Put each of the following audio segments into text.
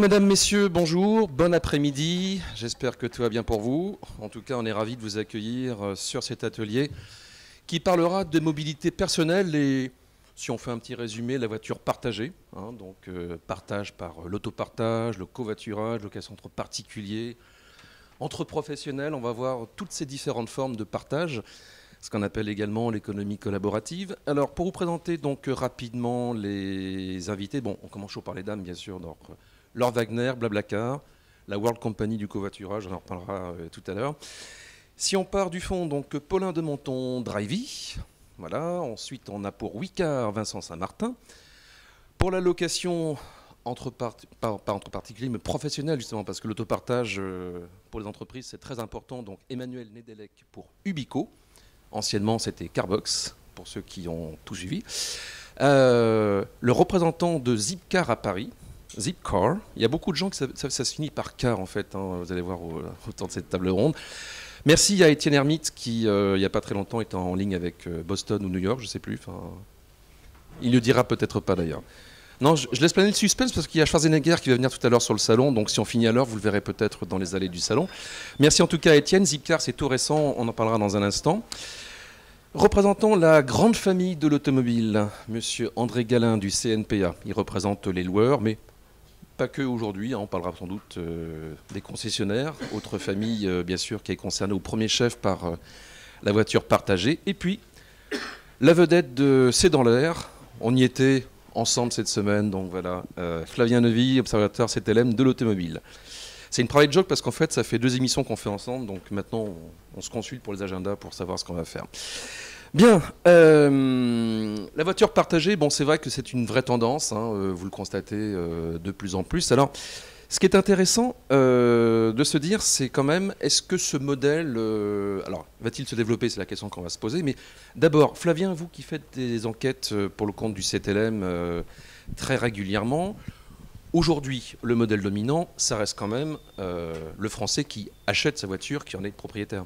Mesdames, Messieurs, bonjour, bon après-midi, j'espère que tout va bien pour vous. En tout cas, on est ravis de vous accueillir sur cet atelier qui parlera de mobilité personnelle et, si on fait un petit résumé, la voiture partagée. Donc partage par l'autopartage, le covoiturage, location entre particuliers, entre professionnels. On va voir toutes ces différentes formes de partage, ce qu'on appelle également l'économie collaborative. Alors, pour vous présenter donc rapidement les invités, bon, on commence chaud par les dames, bien sûr, donc Laure Wagner, Blablacar, la World Company du covoiturage, on en reparlera tout à l'heure. Si on part du fond, donc Paulin de Menton, Drivey, voilà. Ensuite, on a pour Wicar, Vincent Saint-Martin. Pour la location pas entre particuliers, mais professionnels, justement, parce que l'autopartage pour les entreprises, c'est très important. Donc, Emmanuel Nedelec pour Ubico. Anciennement, c'était Carbox, pour ceux qui ont tout suivi. Le représentant de Zipcar à Paris, Zipcar. Il y a beaucoup de gens que ça se finit par car, en fait. Vous allez voir autour de cette table ronde. Merci à Étienne Hermite qui, il n'y a pas très longtemps, était en ligne avec Boston ou New York, je ne sais plus. Il ne le dira peut-être pas d'ailleurs. Non, je laisse planer le suspense parce qu'il y a Schwarzenegger qui va venir tout à l'heure sur le salon. Donc si on finit à l'heure, vous le verrez peut-être dans les allées du salon. Merci en tout cas à Étienne. Zipcar, c'est tout récent, on en parlera dans un instant. Représentant la grande famille de l'automobile, monsieur André Galin du CNPA. Il représente les loueurs, mais pas que aujourd'hui, on parlera sans doute des concessionnaires, autre famille bien sûr qui est concernée au premier chef par la voiture partagée. Et puis la vedette de C'est dans l'air, on y était ensemble cette semaine, donc voilà, Flavien Neuville, observateur CTLM de l'automobile. C'est une private joke parce qu'en fait ça fait 2 émissions qu'on fait ensemble, donc maintenant on se consulte pour les agendas pour savoir ce qu'on va faire. Bien, la voiture partagée, bon, c'est vrai que c'est une vraie tendance, vous le constatez de plus en plus. Alors, ce qui est intéressant de se dire, c'est quand même, est-ce que ce modèle, alors, va-t-il se développer? C'est la question qu'on va se poser. Mais d'abord, Flavien, vous qui faites des enquêtes pour le compte du CTLM très régulièrement, aujourd'hui, le modèle dominant, ça reste quand même le Français qui achète sa voiture, qui en est propriétaire.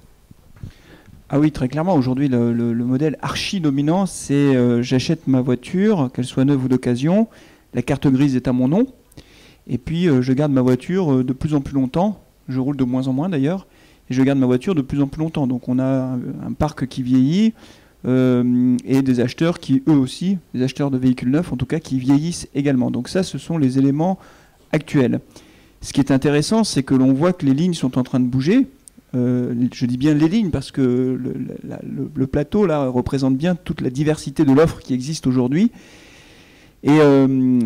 Ah oui, très clairement, aujourd'hui, le modèle archi-dominant, c'est j'achète ma voiture, qu'elle soit neuve ou d'occasion, la carte grise est à mon nom, et puis je garde ma voiture de plus en plus longtemps, je roule de moins en moins d'ailleurs, et je garde ma voiture de plus en plus longtemps. Donc on a un parc qui vieillit, et des acheteurs qui, eux aussi, des acheteurs de véhicules neufs, en tout cas, qui vieillissent également. Donc ça, ce sont les éléments actuels. Ce qui est intéressant, c'est que l'on voit que les lignes sont en train de bouger. Je dis bien les lignes parce que le plateau là représente bien toute la diversité de l'offre qui existe aujourd'hui. Et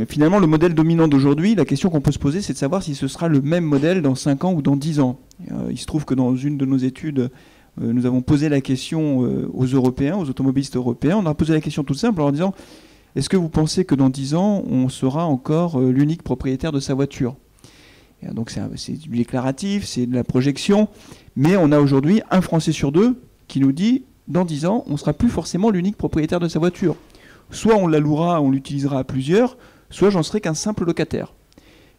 finalement, le modèle dominant d'aujourd'hui, la question qu'on peut se poser, c'est de savoir si ce sera le même modèle dans 5 ans ou dans 10 ans. Il se trouve que dans une de nos études, nous avons posé la question aux Européens, aux automobilistes européens. On a posé la question toute simple en leur disant, est-ce que vous pensez que dans 10 ans, on sera encore l'unique propriétaire de sa voiture? Et donc c'est du déclaratif, c'est de la projection. Mais on a aujourd'hui un Français sur 2 qui nous dit, dans 10 ans, on ne sera plus forcément l'unique propriétaire de sa voiture. Soit on la louera, on l'utilisera à plusieurs, soit j'en serai qu'un simple locataire.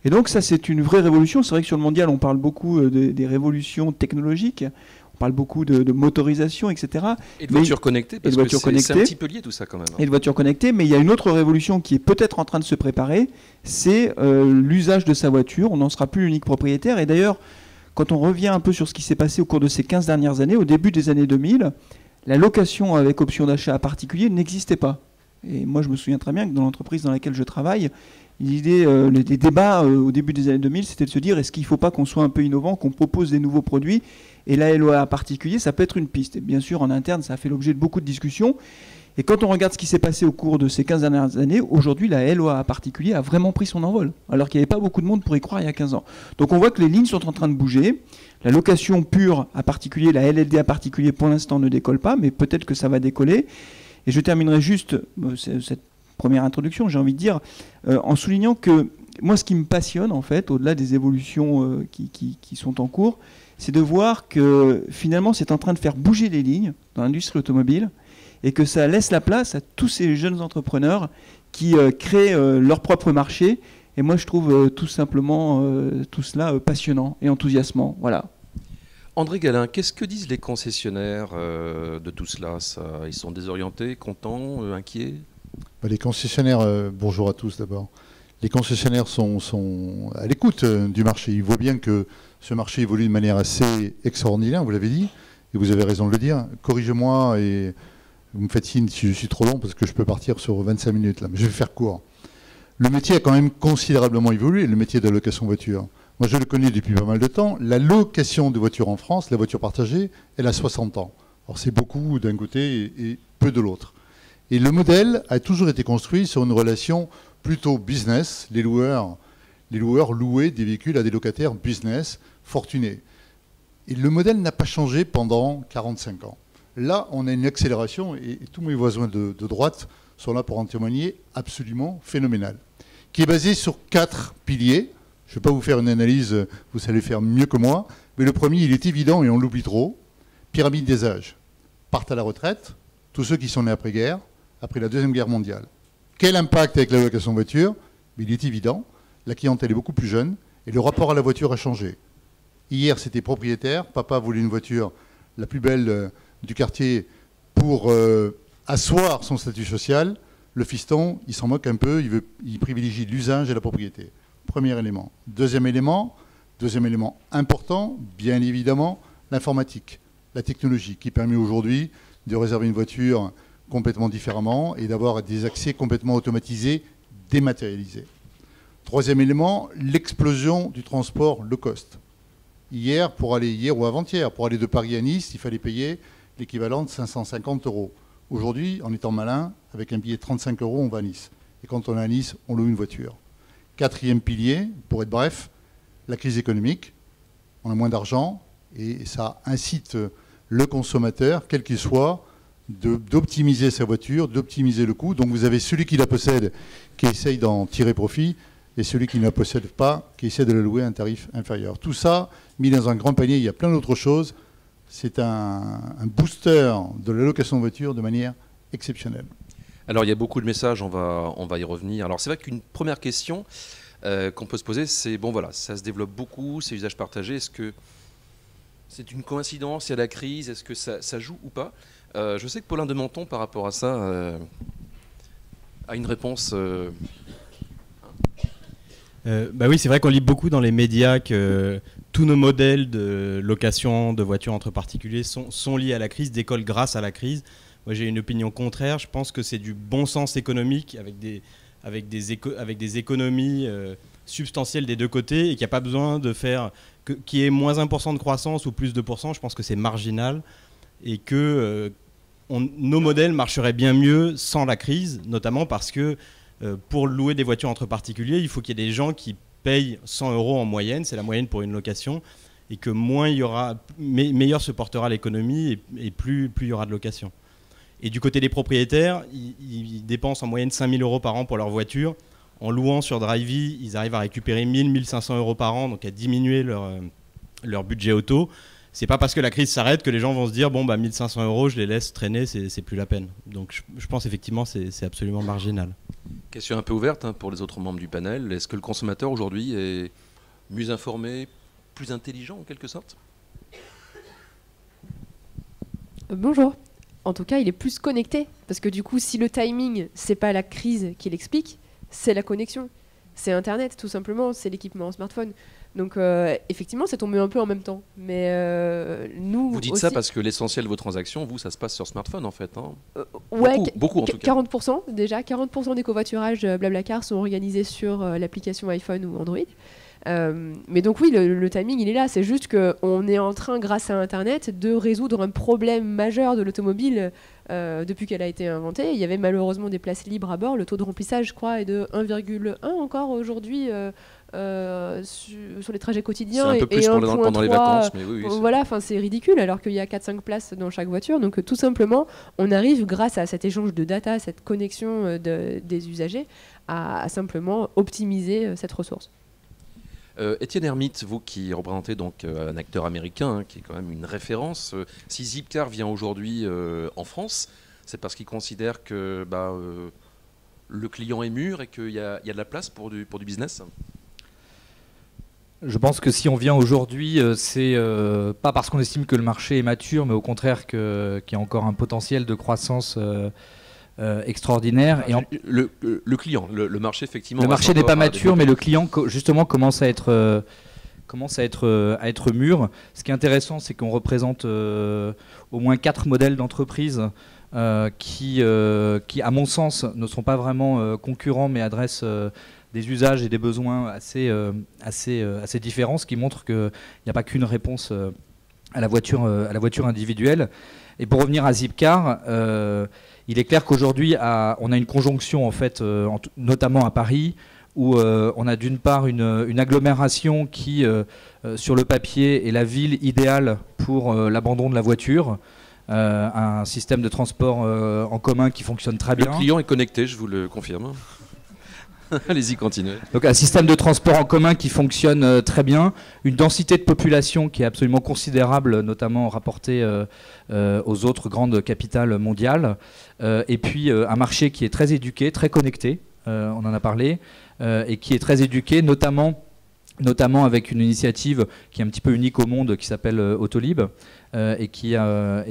Et donc ça, c'est une vraie révolution. C'est vrai que sur le mondial, on parle beaucoup des révolutions technologiques, on parle beaucoup de motorisation, etc. Et de voitures connectées, parce que c'est un petit peu lié tout ça quand même. Et de voitures connectées, mais il y a une autre révolution qui est peut-être en train de se préparer, c'est l'usage de sa voiture. On n'en sera plus l'unique propriétaire. Et d'ailleurs, quand on revient un peu sur ce qui s'est passé au cours de ces 15 dernières années, au début des années 2000, la location avec option d'achat à particulier n'existait pas. Et moi, je me souviens très bien que dans l'entreprise dans laquelle je travaille, les débats au début des années 2000, c'était de se dire, est-ce qu'il ne faut pas qu'on soit un peu innovant, qu'on propose des nouveaux produits? Et la LOA à particulier, ça peut être une piste. Et bien sûr, en interne, ça a fait l'objet de beaucoup de discussions. Et quand on regarde ce qui s'est passé au cours de ces 15 dernières années, aujourd'hui, la LOA à particulier a vraiment pris son envol, alors qu'il n'y avait pas beaucoup de monde pour y croire il y a 15 ans. Donc on voit que les lignes sont en train de bouger. La location pure à particulier, la LLD à particulier, pour l'instant, ne décolle pas, mais peut-être que ça va décoller. Et je terminerai juste cette première introduction, j'ai envie de dire, en soulignant que moi, ce qui me passionne, en fait, au-delà des évolutions qui sont en cours, c'est de voir que finalement, c'est en train de faire bouger les lignes dans l'industrie automobile et que ça laisse la place à tous ces jeunes entrepreneurs qui créent leur propre marché. Et moi, je trouve tout simplement tout cela passionnant et enthousiasmant. Voilà. André Galin, qu'est-ce que disent les concessionnaires de tout cela? Ils sont désorientés, contents, inquiets? Les concessionnaires, bonjour à tous d'abord. les concessionnaires sont à l'écoute du marché. Ils voient bien que ce marché évolue de manière assez extraordinaire, vous l'avez dit, et vous avez raison de le dire. Corrigez-moi et vous me faites signe si je suis trop long, parce que je peux partir sur 25 minutes là, mais je vais faire court. Le métier a quand même considérablement évolué, le métier de la location voiture. Moi, je le connais depuis pas mal de temps. La location de voiture en France, la voiture partagée, elle a 60 ans. Alors, c'est beaucoup d'un côté et peu de l'autre. Et le modèle a toujours été construit sur une relation plutôt business. Les loueurs louaient des véhicules à des locataires business fortunés. Et le modèle n'a pas changé pendant 45 ans. Là, on a une accélération, et tous mes voisins de droite sont là pour en témoigner, absolument phénoménale, qui est basée sur 4 piliers. Je ne vais pas vous faire une analyse, vous savez faire mieux que moi, mais le premier, il est évident et on l'oublie trop. Pyramide des âges. Partent à la retraite, tous ceux qui sont nés après-guerre, après la Deuxième Guerre mondiale. Quel impact avec la location voiture? Il est évident, la clientèle est beaucoup plus jeune et le rapport à la voiture a changé. Hier, c'était propriétaire, papa voulait une voiture la plus belle du quartier pour asseoir son statut social. Le fiston, il s'en moque un peu, il privilégie l'usage et la propriété. Premier élément. Deuxième élément important, bien évidemment, l'informatique, la technologie, qui permet aujourd'hui de réserver une voiture complètement différemment et d'avoir des accès complètement automatisés, dématérialisés. Troisième élément, l'explosion du transport low cost. Hier ou avant-hier, pour aller de Paris à Nice, il fallait payer l'équivalent de 550 €. Aujourd'hui, en étant malin, avec un billet de 35 €, on va à Nice. Et quand on est à Nice, on loue une voiture. Quatrième pilier, pour être bref, la crise économique. On a moins d'argent et ça incite le consommateur, quel qu'il soit, d'optimiser sa voiture, d'optimiser le coût. Donc vous avez celui qui la possède qui essaye d'en tirer profit et celui qui ne la possède pas qui essaie de la louer à un tarif inférieur. Tout ça, mis dans un grand panier, il y a plein d'autres choses. C'est un booster de la location de voiture de manière exceptionnelle. Alors il y a beaucoup de messages, on va y revenir. Alors c'est vrai qu'une première question qu'on peut se poser, c'est bon voilà, ça se développe beaucoup, ces usages partagés. Est-ce que c'est une coïncidence, il y a la crise, est-ce que ça joue ou pas? Je sais que Paulin de Menton, par rapport à ça, a une réponse. Bah oui, c'est vrai qu'on lit beaucoup dans les médias que tous nos modèles de location de voitures entre particuliers sont liés à la crise, décollent grâce à la crise. Moi, j'ai une opinion contraire. Je pense que c'est du bon sens économique avec des économies substantielles des deux côtés et qu'il n'y a pas besoin de faire qu'il y ait moins 1% de croissance ou plus de %. Je pense que c'est marginal et que nos modèles marcheraient bien mieux sans la crise, notamment parce que pour louer des voitures entre particuliers, il faut qu'il y ait des gens qui payent 100 € en moyenne, c'est la moyenne pour une location, et que moins il y aura, meilleur se portera l'économie et plus il y aura de location. Et du côté des propriétaires, ils dépensent en moyenne 5 000 € par an pour leur voiture. En louant sur Drivey, ils arrivent à récupérer 1 000, 1 500 € par an, donc à diminuer leur budget auto. C'est pas parce que la crise s'arrête que les gens vont se dire bon bah 1 500 €, je les laisse traîner, c'est plus la peine. Donc je pense effectivement c'est absolument marginal. Question un peu ouverte pour les autres membres du panel. Est-ce que le consommateur aujourd'hui est mieux informé, plus intelligent en quelque sorte? Bonjour. En tout cas, il est plus connecté. Parce que du coup, si le timing, c'est pas la crise qui l'explique, c'est la connexion. C'est Internet, tout simplement. C'est l'équipement en smartphone. Donc, effectivement, c'est tombé un peu en même temps. Mais nous. Vous dites aussi, ça parce que l'essentiel de vos transactions, vous, ça se passe sur smartphone en fait. Ouais, beaucoup en tout cas. 40% déjà. 40% des covoiturages Blablacar sont organisés sur l'application iPhone ou Android. Mais donc oui, le timing il est là, c'est juste qu'on est en train, grâce à Internet, de résoudre un problème majeur de l'automobile depuis qu'elle a été inventée. Il y avait malheureusement des places libres à bord, le taux de remplissage je crois est de 1,1 encore aujourd'hui sur les trajets quotidiens. C'est un peu plus pendant les vacances, mais oui. Voilà, c'est ridicule alors qu'il y a 4-5 places dans chaque voiture. Donc tout simplement, on arrive grâce à cet échange de data, cette connexion des usagers, à simplement optimiser cette ressource. Étienne Hermite, vous qui représentez donc un acteur américain qui est quand même une référence, si Zipcar vient aujourd'hui en France, c'est parce qu'il considère que le client est mûr et qu'il y a de la place pour du business? Je pense que si on vient aujourd'hui, c'est pas parce qu'on estime que le marché est mature, mais au contraire qu'il y a encore un potentiel de croissance extraordinaire. Le client, le marché, effectivement. Le marché n'est pas mature, mais le client, justement, commence à être mûr. Ce qui est intéressant, c'est qu'on représente au moins 4 modèles d'entreprises qui, à mon sens, ne sont pas vraiment concurrents, mais adressent des usages et des besoins assez différents, ce qui montre qu'il n'y a pas qu'une réponse à la voiture individuelle. Et pour revenir à Zipcar, il est clair qu'aujourd'hui, on a une conjonction, en fait, notamment à Paris, où on a d'une part une agglomération qui, sur le papier, est la ville idéale pour l'abandon de la voiture, un système de transport en commun qui fonctionne très bien. Le client est connecté, je vous le confirme. Allez-y, continuez. Donc un système de transport en commun qui fonctionne très bien, une densité de population qui est absolument considérable, notamment rapportée aux autres grandes capitales mondiales, et puis un marché qui est très éduqué, très connecté, on en a parlé, et qui est très éduqué, notamment avec une initiative qui est un petit peu unique au monde, qui s'appelle Autolib, et qui a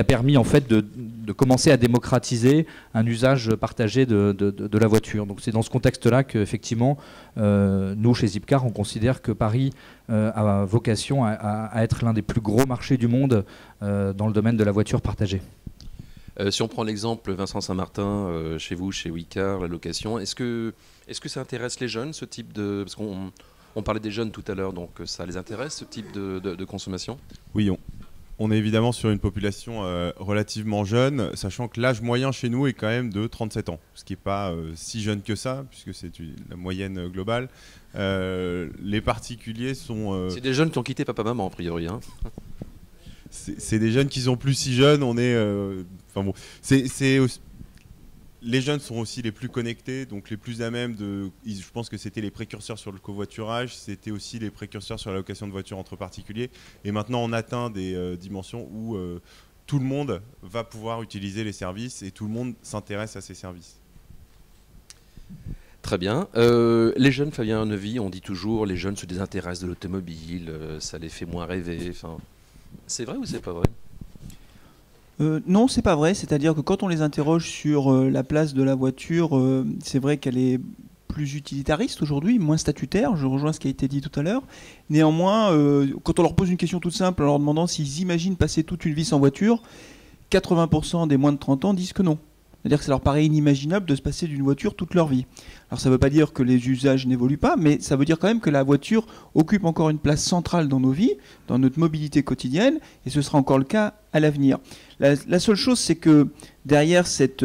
permis en fait de commencer à démocratiser un usage partagé de la voiture. Donc c'est dans ce contexte-là qu'effectivement, nous chez Zipcar, on considère que Paris a vocation à être l'un des plus gros marchés du monde dans le domaine de la voiture partagée. Si on prend l'exemple Vincent Saint-Martin, chez vous, chez Wicar, la location, est-ce que ça intéresse les jeunes, ce type de... Parce qu'on parlait des jeunes tout à l'heure, donc ça les intéresse, ce type de consommation? Oui, on est évidemment sur une population relativement jeune, sachant que l'âge moyen chez nous est quand même de 37 ans, ce qui n'est pas si jeune que ça, puisque c'est la moyenne globale. Les particuliers sont... C'est des jeunes qui ont quitté papa-maman, a priori, hein. C'est des jeunes qui sont plus si jeunes, on est... Enfin bon, les jeunes sont aussi les plus connectés, donc les plus à même de... Je pense que c'était les précurseurs sur le covoiturage, c'était aussi les précurseurs sur la location de voitures entre particuliers. Et maintenant, on atteint des dimensions où tout le monde va pouvoir utiliser les services et tout le monde s'intéresse à ces services. Très bien. Les jeunes, Fabien Neuvy, on dit toujours les jeunes se désintéressent de l'automobile, ça les fait moins rêver. Enfin, c'est vrai ou c'est pas vrai ? Non, c'est pas vrai. C'est-à-dire que quand on les interroge sur la place de la voiture, c'est vrai qu'elle est plus utilitariste aujourd'hui, moins statutaire. Je rejoins ce qui a été dit tout à l'heure. Néanmoins, quand on leur pose une question toute simple en leur demandant s'ils imaginent passer toute une vie sans voiture, 80% des moins de 30 ans disent que non. C'est-à-dire que ça leur paraît inimaginable de se passer d'une voiture toute leur vie. Alors ça ne veut pas dire que les usages n'évoluent pas, mais ça veut dire quand même que la voiture occupe encore une place centrale dans nos vies, dans notre mobilité quotidienne, et ce sera encore le cas à l'avenir. La seule chose, c'est que derrière cette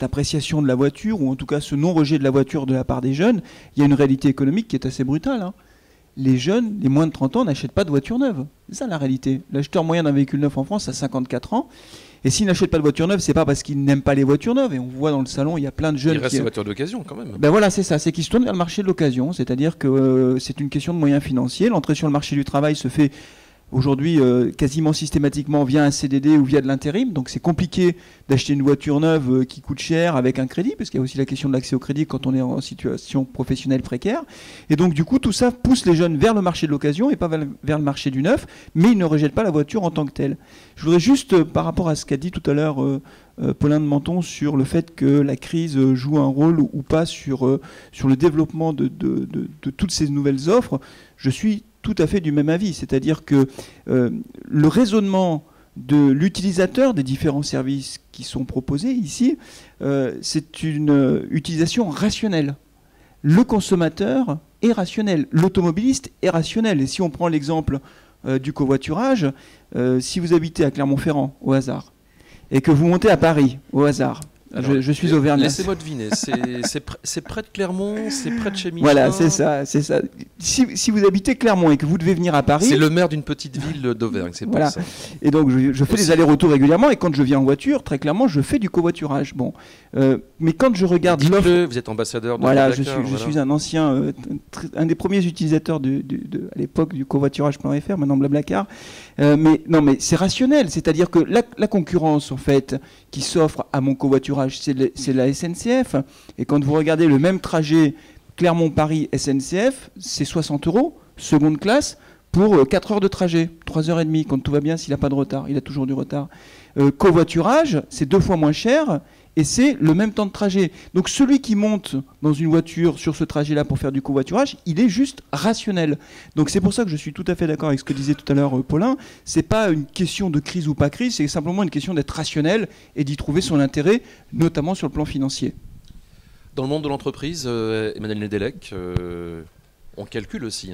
appréciation de la voiture, ou en tout cas ce non-rejet de la voiture de la part des jeunes, il y a une réalité économique qui est assez brutale, hein. Les jeunes, les moins de 30 ans, n'achètent pas de voiture neuve. C'est ça la réalité. L'acheteur moyen d'un véhicule neuf en France a 54 ans. Et s'il n'achète pas de voiture neuve, c'est pas parce qu'il n'aime pas les voitures neuves. Et on voit dans le salon, il y a plein de jeunes qui... Il reste des voitures d'occasion quand même. Ben voilà, c'est ça. C'est qu'ils se tournent vers le marché de l'occasion. C'est-à-dire que c'est une question de moyens financiers. L'entrée sur le marché du travail se fait aujourd'hui quasiment systématiquement via un CDD ou via de l'intérim. Donc c'est compliqué d'acheter une voiture neuve qui coûte cher avec un crédit, parce qu'il y a aussi la question de l'accès au crédit quand on est en situation professionnelle précaire. Et donc du coup, tout ça pousse les jeunes vers le marché de l'occasion et pas vers le marché du neuf, mais ils ne rejettent pas la voiture en tant que telle. Je voudrais juste, par rapport à ce qu'a dit tout à l'heure Paulin de Menton sur le fait que la crise joue un rôle ou pas sur le développement de toutes ces nouvelles offres, je suis tout à fait du même avis. C'est-à-dire que le raisonnement de l'utilisateur des différents services qui sont proposés ici, c'est une utilisation rationnelle. Le consommateur est rationnel, l'automobiliste est rationnel. Et si on prend l'exemple du covoiturage, si vous habitez à Clermont-Ferrand, au hasard, et que vous montez à Paris, au hasard, alors, je suis auvergnat. Laissez-moi deviner, c'est près de Clermont, c'est près de chez Michelin. Voilà, c'est ça. Si vous habitez Clermont et que vous devez venir à Paris... C'est le maire d'une petite ville d'Auvergne, c'est voilà. pour ça. Et donc je fais des allers-retours régulièrement, et quand je viens en voiture, très clairement, je fais du covoiturage. Bon, mais quand je regarde l'offre... Vous êtes ambassadeur de voilà, Dakar, je suis un ancien, un des premiers utilisateurs à l'époque du covoiturage.fr, maintenant Blablacar. Mais c'est rationnel, c'est-à-dire que la concurrence, en fait, qui s'offre à mon covoiturage, c'est la SNCF. Et quand vous regardez le même trajet Clermont-Paris SNCF, c'est 60 €, seconde classe, pour 4 heures de trajet, 3 h 30, quand tout va bien, s'il n'a pas de retard. Il a toujours du retard. Covoiturage, c'est 2 fois moins cher et c'est le même temps de trajet. Donc celui qui monte dans une voiture sur ce trajet-là pour faire du covoiturage, il est juste rationnel. Donc c'est pour ça que je suis tout à fait d'accord avec ce que disait tout à l'heure Paulin. C'est pas une question de crise ou pas crise, c'est simplement une question d'être rationnel et d'y trouver son intérêt, notamment sur le plan financier. Dans le monde de l'entreprise, Emmanuel Nedelec, on calcule aussi,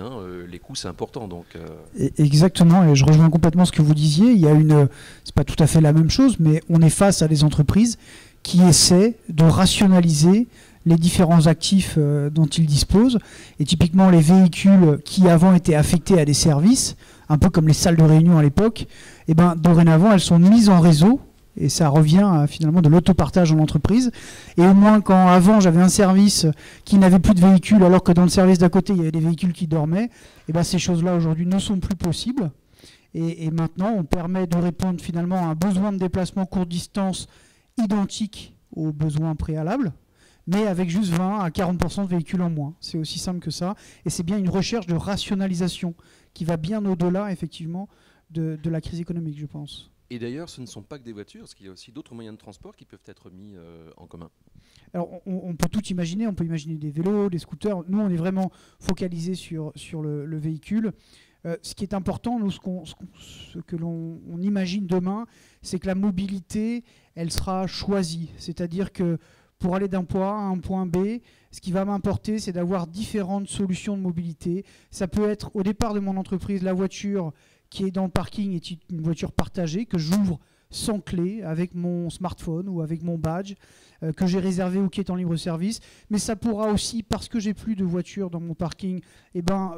les coûts, c'est important. Donc, Exactement, et je rejoins complètement ce que vous disiez. C'est pas tout à fait la même chose, mais on est face à des entreprises qui essaient de rationaliser les différents actifs dont ils disposent. Et typiquement, les véhicules qui avant étaient affectés à des services, un peu comme les salles de réunion à l'époque, dorénavant, elles sont mises en réseau. Et ça revient à, finalement, de l'autopartage en entreprise. Et au moins, quand avant j'avais un service qui n'avait plus de véhicules, alors que dans le service d'à côté, il y avait des véhicules qui dormaient, ces choses-là aujourd'hui ne sont plus possibles. Et maintenant, on permet de répondre finalement à un besoin de déplacement courte distance identique aux besoins préalables, mais avec juste 20 à 40% de véhicules en moins. C'est aussi simple que ça. Et c'est bien une recherche de rationalisation qui va bien au-delà, effectivement, de la crise économique, je pense. Et d'ailleurs, ce ne sont pas que des voitures, parce qu'il y a aussi d'autres moyens de transport qui peuvent être mis en commun. Alors, on peut tout imaginer. On peut imaginer des vélos, des scooters. Nous, on est vraiment focalisé sur le véhicule. Ce qui est important, nous, ce que l'on imagine demain, c'est que la mobilité, elle sera choisie. C'est-à-dire que pour aller d'un point A à un point B, ce qui va m'importer, c'est d'avoir différentes solutions de mobilité. Ça peut être, au départ de mon entreprise, la voiture qui est dans le parking est une voiture partagée que j'ouvre sans clé avec mon smartphone ou avec mon badge que j'ai réservé ou qui est en libre service. Mais ça pourra aussi, parce que j'ai plus de voiture dans mon parking,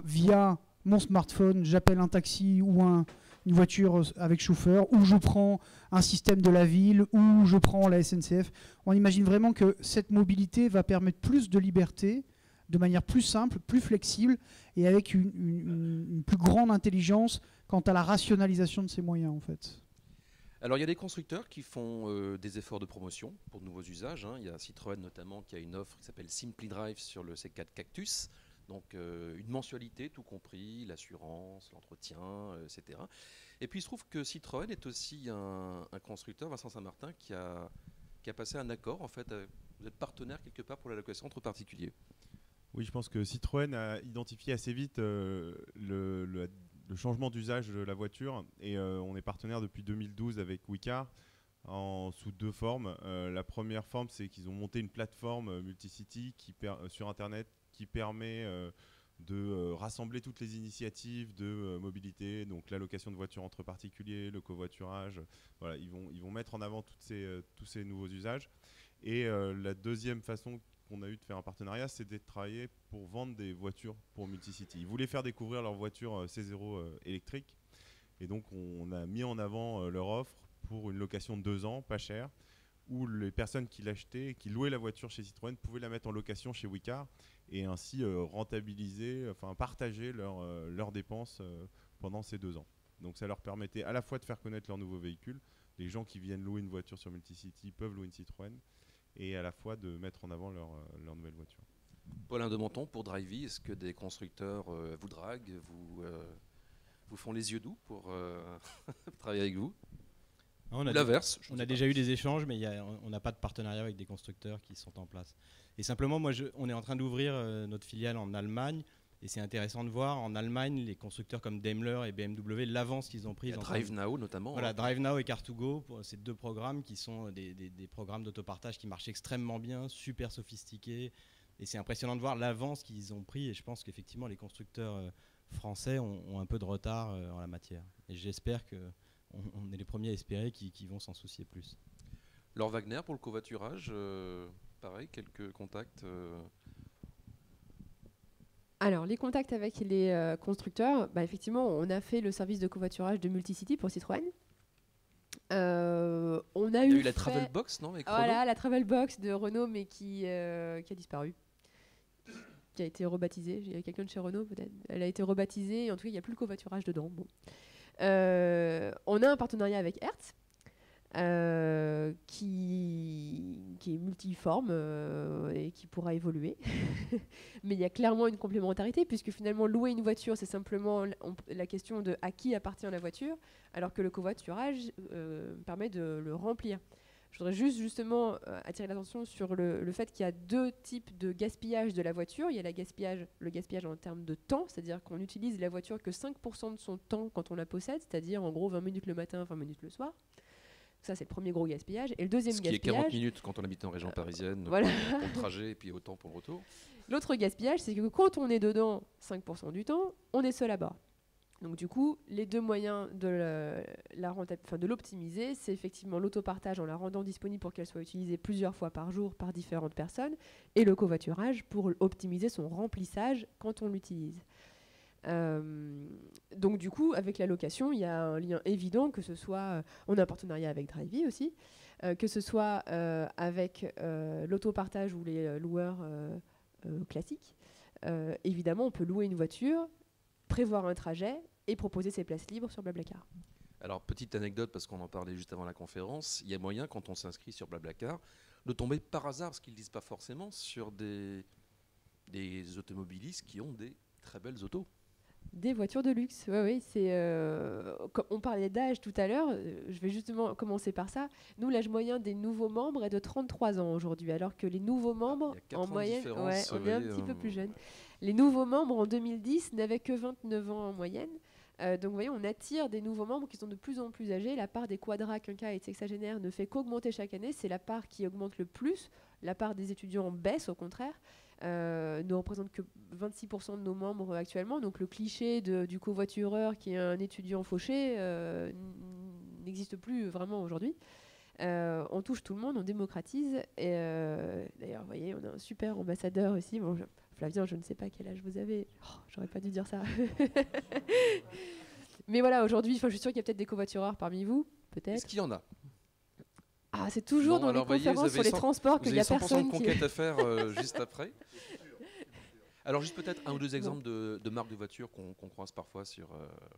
via mon smartphone, j'appelle un taxi ou une voiture avec chauffeur, ou je prends un système de la ville, ou je prends la SNCF. On imagine vraiment que cette mobilité va permettre plus de liberté, de manière plus simple, plus flexible, et avec une plus grande intelligence quant à la rationalisation de ces moyens, en fait. Alors, il y a des constructeurs qui font des efforts de promotion pour de nouveaux usages. Il y a Citroën notamment qui a une offre qui s'appelle Simply Drive sur le C4 Cactus. Donc, une mensualité, tout compris, l'assurance, l'entretien, etc. Et puis, il se trouve que Citroën est aussi un constructeur, Vincent Saint-Martin, qui a passé un accord. En fait, vous êtes partenaire quelque part pour la location entre particuliers. Oui, je pense que Citroën a identifié assez vite le changement d'usage de la voiture et on est partenaire depuis 2012 avec Wicar sous 2 formes. La première forme, c'est qu'ils ont monté une plateforme Multicity sur Internet qui permet de rassembler toutes les initiatives de mobilité, donc la location de voitures entre particuliers, le covoiturage. Voilà, ils vont mettre en avant tous ces nouveaux usages. Et la deuxième façon qu'on a eu de faire un partenariat, c'est de travailler pour vendre des voitures pour Multicity. Ils voulaient faire découvrir leur voiture C0 électrique. Et donc, on a mis en avant leur offre pour une location de 2 ans, pas cher, où les personnes qui l'achetaient, qui louaient la voiture chez Citroën, pouvaient la mettre en location chez Wicar et ainsi partager leurs dépenses pendant ces 2 ans. Donc, ça leur permettait à la fois de faire connaître leur nouveau véhicule. Les gens qui viennent louer une voiture sur Multicity peuvent louer une Citroën, et à la fois de mettre en avant leur nouvelle voiture. Paulin de Menton, pour Drivey, est-ce que des constructeurs vous draguent, vous font les yeux doux pour travailler avec vous? L'inverse. On a déjà eu des échanges, mais on n'a pas de partenariat avec des constructeurs qui sont en place. Et simplement, on est en train d'ouvrir notre filiale en Allemagne. Et c'est intéressant de voir, en Allemagne, les constructeurs comme Daimler et BMW, l'avance qu'ils ont prise. DriveNow notamment. Voilà, DriveNow et Car2Go, ces 2 programmes qui sont des programmes d'autopartage qui marchent extrêmement bien, super sophistiqués. Et c'est impressionnant de voir l'avance qu'ils ont pris. Et je pense qu'effectivement, les constructeurs français ont un peu de retard en la matière. Et j'espère qu'on est les premiers à espérer qu'ils vont s'en soucier plus. Laure Wagner, pour le covoiturage, pareil, quelques contacts Alors, les contacts avec les constructeurs, effectivement, on a fait le service de covoiturage de Multicity pour Citroën. Il y a eu la Travel Box, non, avec Renault. Voilà, la Travel Box de Renault, mais qui a disparu. Qui a été rebaptisée. Il y a quelqu'un de chez Renault, peut-être. Elle a été rebaptisée. En tout cas, il n'y a plus le covoiturage dedans. Bon. On a un partenariat avec Hertz. Qui qui est multiforme et qui pourra évoluer. Mais il y a clairement une complémentarité, puisque finalement, louer une voiture, c'est simplement la question de à qui appartient la voiture, alors que le covoiturage permet de le remplir. Je voudrais justement attirer l'attention sur le fait qu'il y a deux types de gaspillage de la voiture. Il y a le gaspillage en termes de temps, c'est-à-dire qu'on n'utilise la voiture que 5% de son temps quand on la possède, c'est-à-dire en gros 20 minutes le matin, 20 minutes le soir. Ça, c'est le premier gros gaspillage. Et le deuxième Ce qui gaspillage... est 40 minutes quand on habite en région parisienne, voilà. pour le trajet et puis autant pour le retour. L'autre gaspillage, c'est que quand on est dedans 5% du temps, on est seul à bord. Donc du coup, les deux moyens de l'optimiser, c'est effectivement l'autopartage en la rendant disponible pour qu'elle soit utilisée plusieurs fois par jour par différentes personnes, et le covoiturage pour optimiser son remplissage quand on l'utilise. Donc du coup, avec la location, il y a un lien évident, que ce soit, on a un partenariat avec Drivey aussi, que ce soit avec l'autopartage ou les loueurs classiques. Évidemment, on peut louer une voiture, prévoir un trajet et proposer ses places libres sur Blablacar. Alors, petite anecdote, parce qu'on en parlait juste avant la conférence, il y a moyen, quand on s'inscrit sur Blablacar, de tomber par hasard, ce qu'ils ne disent pas forcément, sur des automobilistes qui ont des très belles autos. Des voitures de luxe, oui, c'est. On parlait d'âge tout à l'heure, je vais justement commencer par ça. Nous, l'âge moyen des nouveaux membres est de 33 ans aujourd'hui, alors que les nouveaux membres, en moyenne, on est un petit peu plus jeunes. Les nouveaux membres en 2010 n'avaient que 29 ans en moyenne. Donc vous voyez, on attire des nouveaux membres qui sont de plus en plus âgés. La part des quadras, quinquas et de sexagénaires ne fait qu'augmenter chaque année. C'est la part qui augmente le plus. La part des étudiants baisse au contraire. Ne représente que 26% de nos membres actuellement. Donc le cliché du covoitureur qui est un étudiant fauché n'existe plus vraiment aujourd'hui. On touche tout le monde, on démocratise. Et d'ailleurs, vous voyez, on a un super ambassadeur aussi. Bon, Flavien, je ne sais pas quel âge vous avez. Oh, j'aurais pas dû dire ça. Mais voilà, aujourd'hui, je suis sûre qu'il y a peut-être des covoitureurs parmi vous, peut-être. Est-ce qu'il y en a? Ah, c'est toujours dans les conférences sur les transports qu'il y a personne qui... Vous avez 100% de conquête à faire juste après. Alors juste peut-être un ou deux exemples de marques de voitures qu'on croise parfois sur...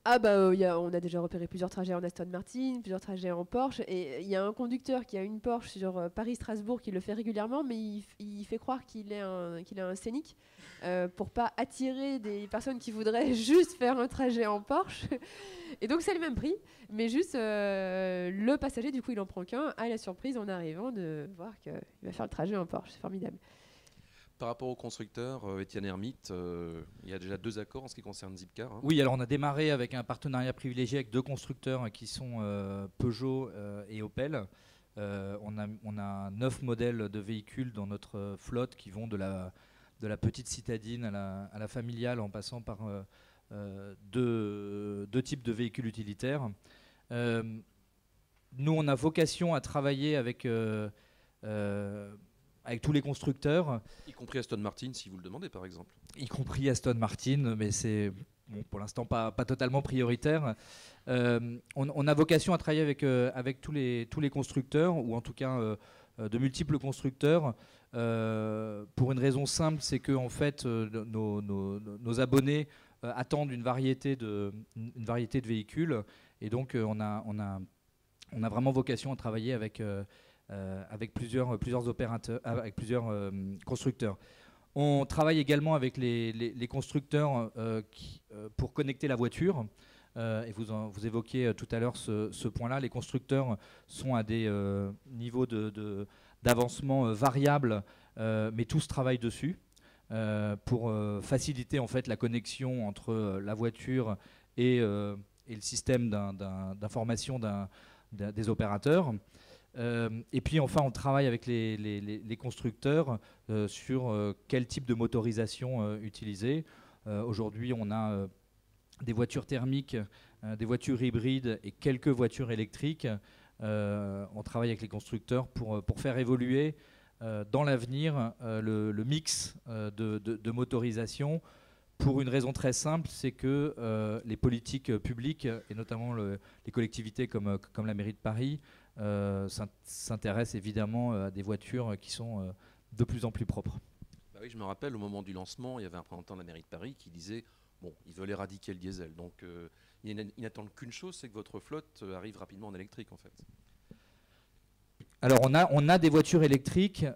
Ah bah on a déjà repéré plusieurs trajets en Aston Martin, plusieurs trajets en Porsche, et il y a un conducteur qui a une Porsche sur Paris-Strasbourg qui le fait régulièrement, mais il fait croire qu'il a un Scénic pour pas attirer des personnes qui voudraient juste faire un trajet en Porsche. Et donc c'est le même prix, mais juste le passager, du coup il en prend qu'un, à la surprise en arrivant de voir qu'il va faire le trajet en Porsche. C'est formidable. Par rapport au constructeur, Étienne Hermite, il y a déjà 2 accords en ce qui concerne Zipcar. Hein. Oui, alors on a démarré avec un partenariat privilégié avec 2 constructeurs qui sont Peugeot et Opel. On a 9 modèles de véhicules dans notre flotte qui vont de la petite citadine à la familiale, en passant par deux types de véhicules utilitaires. Nous, on a vocation à travailler avec tous les constructeurs. Y compris Aston Martin, si vous le demandez, par exemple. Y compris Aston Martin, mais c'est pour l'instant pas totalement prioritaire. On a vocation à travailler avec tous les constructeurs, ou en tout cas de multiples constructeurs, pour une raison simple, c'est que en fait, nos abonnés attendent une variété de véhicules, et donc on a vraiment vocation à travailler avec plusieurs opérateurs, avec plusieurs constructeurs. On travaille également avec les constructeurs pour connecter la voiture. Et vous évoquiez tout à l'heure ce point-là. Les constructeurs sont à des niveaux d'avancement variables, mais tous travaillent dessus pour faciliter en fait la connexion entre la voiture et le système d'information des opérateurs. Et puis enfin, on travaille avec les constructeurs sur quel type de motorisation utiliser. Aujourd'hui, on a des voitures thermiques, des voitures hybrides et quelques voitures électriques. On travaille avec les constructeurs pour faire évoluer dans l'avenir le mix de motorisation, pour une raison très simple, c'est que les politiques publiques, et notamment les collectivités comme la mairie de Paris, s'intéressent évidemment à des voitures qui sont de plus en plus propres. Bah oui, je me rappelle, au moment du lancement, il y avait un représentant de la mairie de Paris qui disait bon, ils veulent éradiquer le diesel. Donc ils n'attendent qu'une chose, c'est que votre flotte arrive rapidement en électrique, en fait. Alors on a des voitures électriques.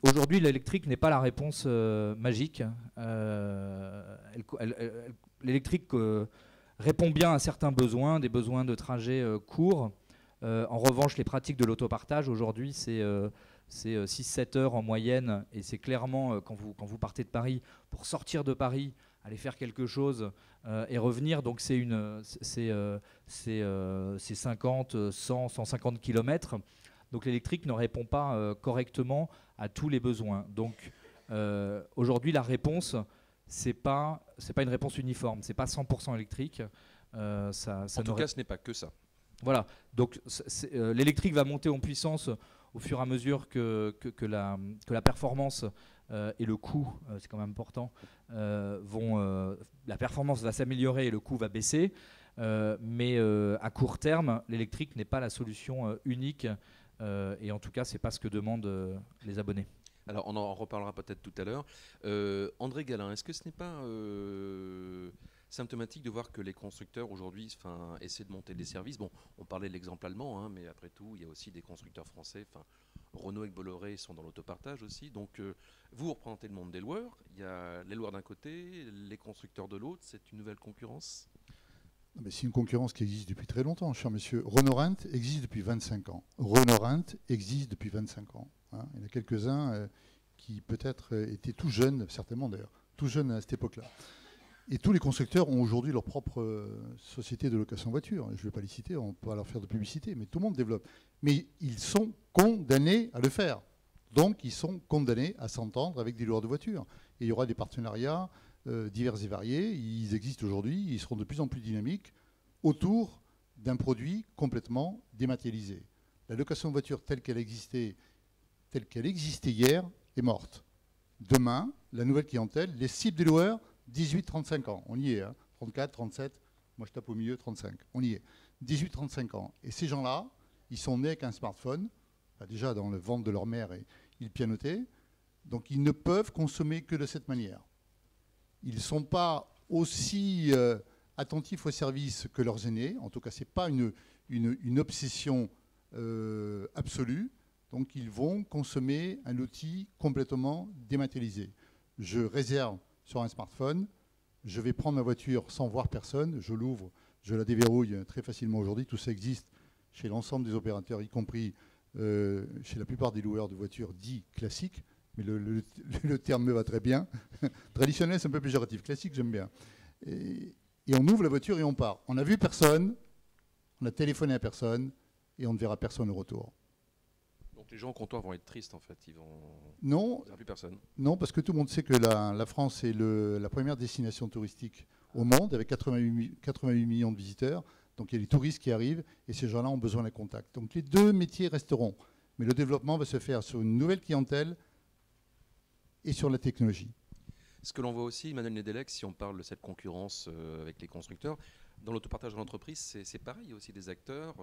Aujourd'hui, l'électrique n'est pas la réponse magique. L'électrique répond bien à certains besoins, des besoins de trajets courts. En revanche, les pratiques de l'autopartage aujourd'hui, c'est 6-7 heures en moyenne. Et c'est clairement, quand vous partez de Paris, pour sortir de Paris, aller faire quelque chose et revenir, donc c'est 50, 100, 150 km. Donc l'électrique ne répond pas correctement à tous les besoins. Donc aujourd'hui, la réponse, c'est pas une réponse uniforme, c'est pas 100% électrique. En tout cas, ce n'est pas que ça. Voilà, donc l'électrique va monter en puissance au fur et à mesure que la performance et le coût, c'est quand même important, la performance va s'améliorer et le coût va baisser. Mais à court terme, l'électrique n'est pas la solution unique. Et en tout cas, c'est pas ce que demandent les abonnés. Alors, on en reparlera peut-être tout à l'heure. André Galin, est-ce que ce n'est pas symptomatique de voir que les constructeurs aujourd'hui essaient de monter des services? Bon, on parlait de l'exemple allemand, hein, mais après tout, il y a aussi des constructeurs français. Renault et Bolloré sont dans l'autopartage aussi. Donc, vous représentez le monde des loueurs. Il y a les loueurs d'un côté, les constructeurs de l'autre. C'est une nouvelle concurrence? C'est une concurrence qui existe depuis très longtemps, cher monsieur. Renault Rent existe depuis 25 ans. Renault Rent existe depuis 25 ans. Hein. Il y en a quelques-uns qui peut-être étaient tout jeunes, certainement d'ailleurs, tout jeunes à cette époque-là. Et tous les constructeurs ont aujourd'hui leur propre société de location de voitures. Je ne vais pas les citer, on ne peut pas leur faire de publicité, mais tout le monde développe. Mais ils sont condamnés à le faire. Donc ils sont condamnés à s'entendre avec des loueurs de voitures. Et il y aura des partenariats divers et variés. Ils existent aujourd'hui, ils seront de plus en plus dynamiques autour d'un produit complètement dématérialisé. La location de voiture telle qu'elle existait hier est morte. Demain, la nouvelle clientèle, les cibles des loueurs, 18-35 ans. On y est, hein. 34, 37, moi je tape au milieu, 35. On y est. 18-35 ans. Et ces gens-là, ils sont nés avec un smartphone, déjà dans le ventre de leur mère, et ils pianotaient. Donc ils ne peuvent consommer que de cette manière. Ils ne sont pas aussi attentifs au service que leurs aînés. En tout cas, ce n'est pas une obsession absolue. Donc ils vont consommer un outil complètement dématérialisé. Je réserve sur un smartphone, je vais prendre ma voiture sans voir personne, je l'ouvre, je la déverrouille très facilement aujourd'hui. Tout ça existe chez l'ensemble des opérateurs, y compris chez la plupart des loueurs de voitures dits classiques. Mais le terme me va très bien. Traditionnel, c'est un peu péjoratif. Classique, j'aime bien. Et on ouvre la voiture et on part. On n'a vu personne, on a téléphoné à personne et on ne verra personne au retour. Donc les gens au comptoir vont être tristes en fait. Non, il n'y aura plus personne. Non, parce que tout le monde sait que la France est la première destination touristique au monde avec 88 millions de visiteurs. Donc il y a les touristes qui arrivent et ces gens-là ont besoin d'un contact. Donc les deux métiers resteront. Mais le développement va se faire sur une nouvelle clientèle et sur la technologie. Ce que l'on voit aussi, Emmanuel Nedelec, si on parle de cette concurrence avec les constructeurs, dans l'autopartage de l'entreprise, c'est pareil, il y a aussi des acteurs,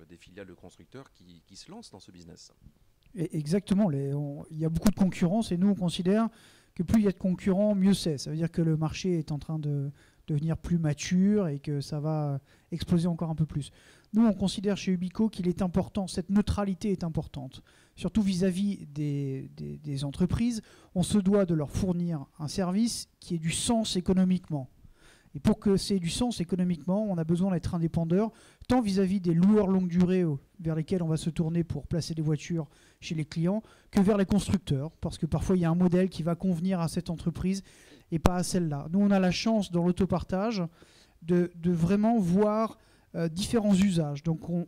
des filiales de constructeurs qui se lancent dans ce business. Exactement, il y a beaucoup de concurrence et nous on considère que plus il y a de concurrents, mieux c'est. Ça veut dire que le marché est en train de devenir plus mature et que ça va exploser encore un peu plus. Nous on considère chez Ubico qu'il est important, cette neutralité est importante, surtout vis-à-vis des entreprises. On se doit de leur fournir un service qui ait du sens économiquement. Et pour que ça ait du sens économiquement, on a besoin d'être indépendant, tant vis-à-vis des loueurs longue durée vers lesquels on va se tourner pour placer des voitures chez les clients, que vers les constructeurs, parce que parfois il y a un modèle qui va convenir à cette entreprise et pas à celle-là. Nous, on a la chance dans l'autopartage de vraiment voir différents usages. Donc on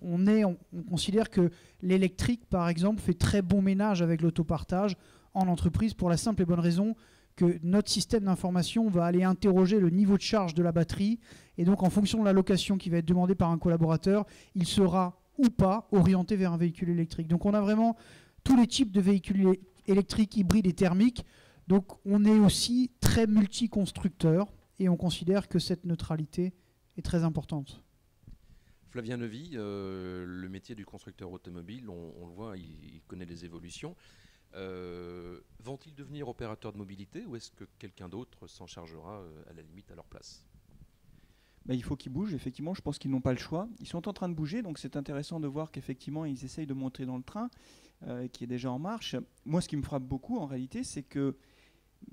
considère que l'électrique, par exemple, fait très bon ménage avec l'autopartage en entreprise pour la simple et bonne raison que notre système d'information va aller interroger le niveau de charge de la batterie et donc en fonction de la location qui va être demandée par un collaborateur, il sera ou pas orienté vers un véhicule électrique. Donc on a vraiment tous les types de véhicules électriques, hybrides et thermiques. Donc on est aussi très multi-constructeur et on considère que cette neutralité est très importante. Flavien Levy, le métier du constructeur automobile, on le voit, il connaît les évolutions. Vont-ils devenir opérateurs de mobilité ou est-ce que quelqu'un d'autre s'en chargera à la limite à leur place? il faut qu'ils bougent. Effectivement, je pense qu'ils n'ont pas le choix. Ils sont en train de bouger, donc c'est intéressant de voir qu'effectivement, ils essayent de monter dans le train, qui est déjà en marche. Moi, ce qui me frappe beaucoup, en réalité, c'est que,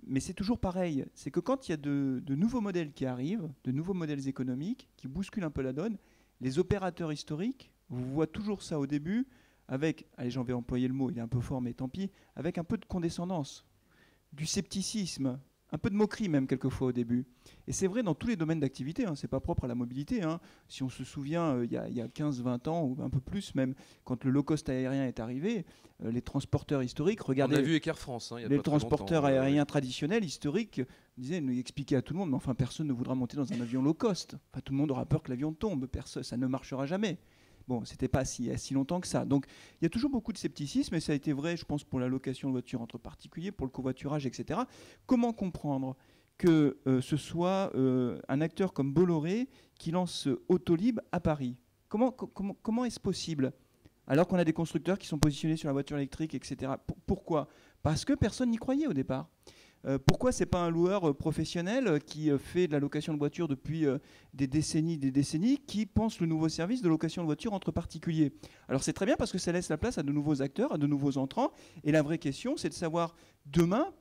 mais c'est toujours pareil, c'est que quand il y a de nouveaux modèles qui arrivent, de nouveaux modèles économiques, qui bousculent un peu la donne, les opérateurs historiques, vous voyez toujours ça au début, avec, allez, j'en vais employer le mot, il est un peu fort, mais tant pis, avec un peu de condescendance, du scepticisme, un peu de moquerie même quelquefois au début. Et c'est vrai dans tous les domaines d'activité, hein, c'est pas propre à la mobilité. Hein. Si on se souvient, il y a 15-20 ans, ou un peu plus même, quand le low-cost aérien est arrivé, les transporteurs historiques, regardez... On a vu avec Air France, hein, il y a les pas très transporteurs longtemps, aériens traditionnels, historiques, disaient, nous expliquaient à tout le monde, mais enfin personne ne voudra monter dans un avion low-cost. Enfin, tout le monde aura peur que l'avion tombe, personne, ça ne marchera jamais. Bon, c'était pas si longtemps que ça. Donc, il y a toujours beaucoup de scepticisme, et ça a été vrai, je pense, pour la location de voitures entre particuliers, pour le covoiturage, etc. Comment comprendre que ce soit un acteur comme Bolloré qui lance Autolib à Paris? Comment est-ce possible? Alors qu'on a des constructeurs qui sont positionnés sur la voiture électrique, etc. Pourquoi? Parce que personne n'y croyait au départ. Pourquoi c'est pas un loueur professionnel qui fait de la location de voitures depuis des décennies, qui pense le nouveau service de location de voitures entre particuliers? Alors c'est très bien parce que ça laisse la place à de nouveaux acteurs, à de nouveaux entrants. Et la vraie question, c'est de savoir demain,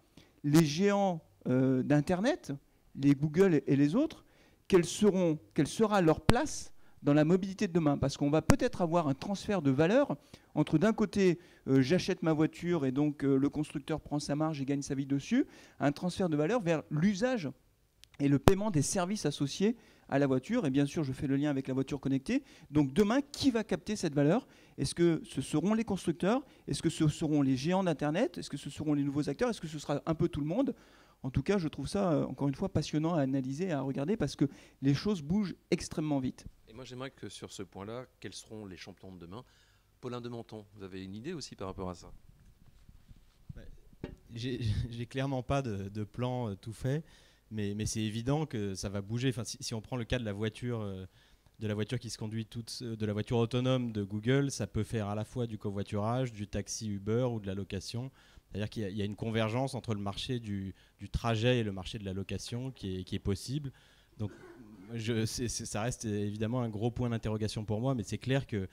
les géants d'Internet, les Google et les autres, quelle sera leur place dans la mobilité de demain, parce qu'on va peut-être avoir un transfert de valeur entre d'un côté j'achète ma voiture et donc le constructeur prend sa marge et gagne sa vie dessus, un transfert de valeur vers l'usage et le paiement des services associés à la voiture. Et bien sûr, je fais le lien avec la voiture connectée. Donc demain, qui va capter cette valeur? Est-ce que ce seront les constructeurs? Est-ce que ce seront les géants d'Internet? Est-ce que ce seront les nouveaux acteurs? Est-ce que ce sera un peu tout le monde? En tout cas, je trouve ça, encore une fois, passionnant à analyser, à regarder, parce que les choses bougent extrêmement vite. Et moi, j'aimerais que sur ce point-là, quels seront les champions de demain? Paulin de Menton, vous avez une idée aussi par rapport à ça? J'ai clairement pas de plan tout fait, mais c'est évident que ça va bouger. Enfin, si on prend le cas de la voiture qui se conduit de la voiture autonome de Google, ça peut faire à la fois du covoiturage, du taxi Uber ou de la location. C'est-à-dire qu'il y a une convergence entre le marché du trajet et le marché de la location qui est possible. Donc ça reste évidemment un gros point d'interrogation pour moi, mais c'est clair qu'il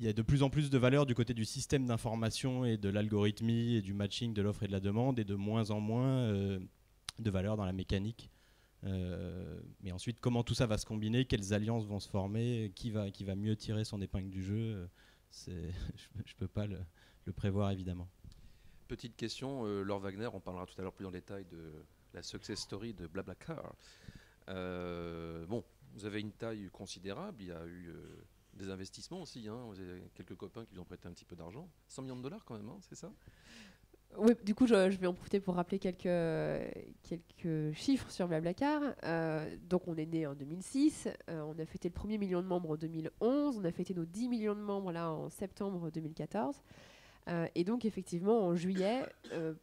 y a de plus en plus de valeur du côté du système d'information et de l'algorithmie et du matching de l'offre et de la demande, et de moins en moins de valeur dans la mécanique. Mais ensuite, comment tout ça va se combiner, quelles alliances vont se former, qui va mieux tirer son épingle du jeu, je ne peux pas le prévoir évidemment. Petite question, Laure Wagner, on parlera tout à l'heure plus en détail de la success story de BlaBlaCar. Bon, vous avez une taille considérable, il y a eu des investissements aussi, hein. Vous avez quelques copains qui vous ont prêté un petit peu d'argent. 100 millions de dollars quand même, hein, c'est ça? Oui, du coup, je vais en profiter pour rappeler quelques chiffres sur BlaBlaCar. Donc, on est né en 2006, on a fêté le premier million de membres en 2011, on a fêté nos 10 millions de membres là en septembre 2014. Et donc, effectivement, en juillet,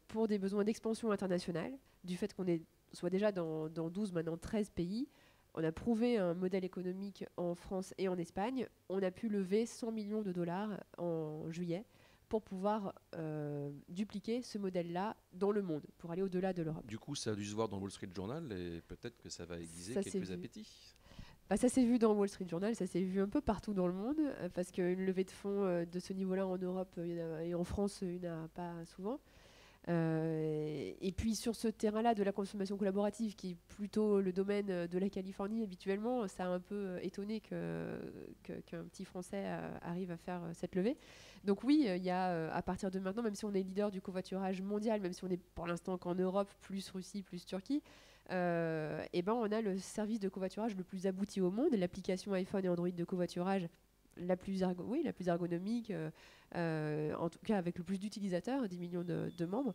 pour des besoins d'expansion internationale, du fait qu'on soit déjà dans 12, maintenant 13 pays, on a prouvé un modèle économique en France et en Espagne. On a pu lever 100 millions de dollars en juillet pour pouvoir dupliquer ce modèle-là dans le monde, pour aller au-delà de l'Europe. Du coup, ça a dû se voir dans le Wall Street Journal et peut-être que ça va aiguiser quelques appétits. Ça s'est vu dans Wall Street Journal, ça s'est vu un peu partout dans le monde, parce qu'une levée de fonds de ce niveau-là en Europe et en France, il n'y en a pas souvent. Et puis sur ce terrain-là de la consommation collaborative, qui est plutôt le domaine de la Californie habituellement, ça a un peu étonné qu'un petit Français arrive à faire cette levée. Donc oui, il y a à partir de maintenant, même si on est leader du covoiturage mondial, même si on est pour l'instant qu'en Europe, plus Russie, plus Turquie, et ben on a le service de covoiturage le plus abouti au monde, l'application iPhone et Android de covoiturage la plus ergonomique, en tout cas avec le plus d'utilisateurs, 10 millions de membres.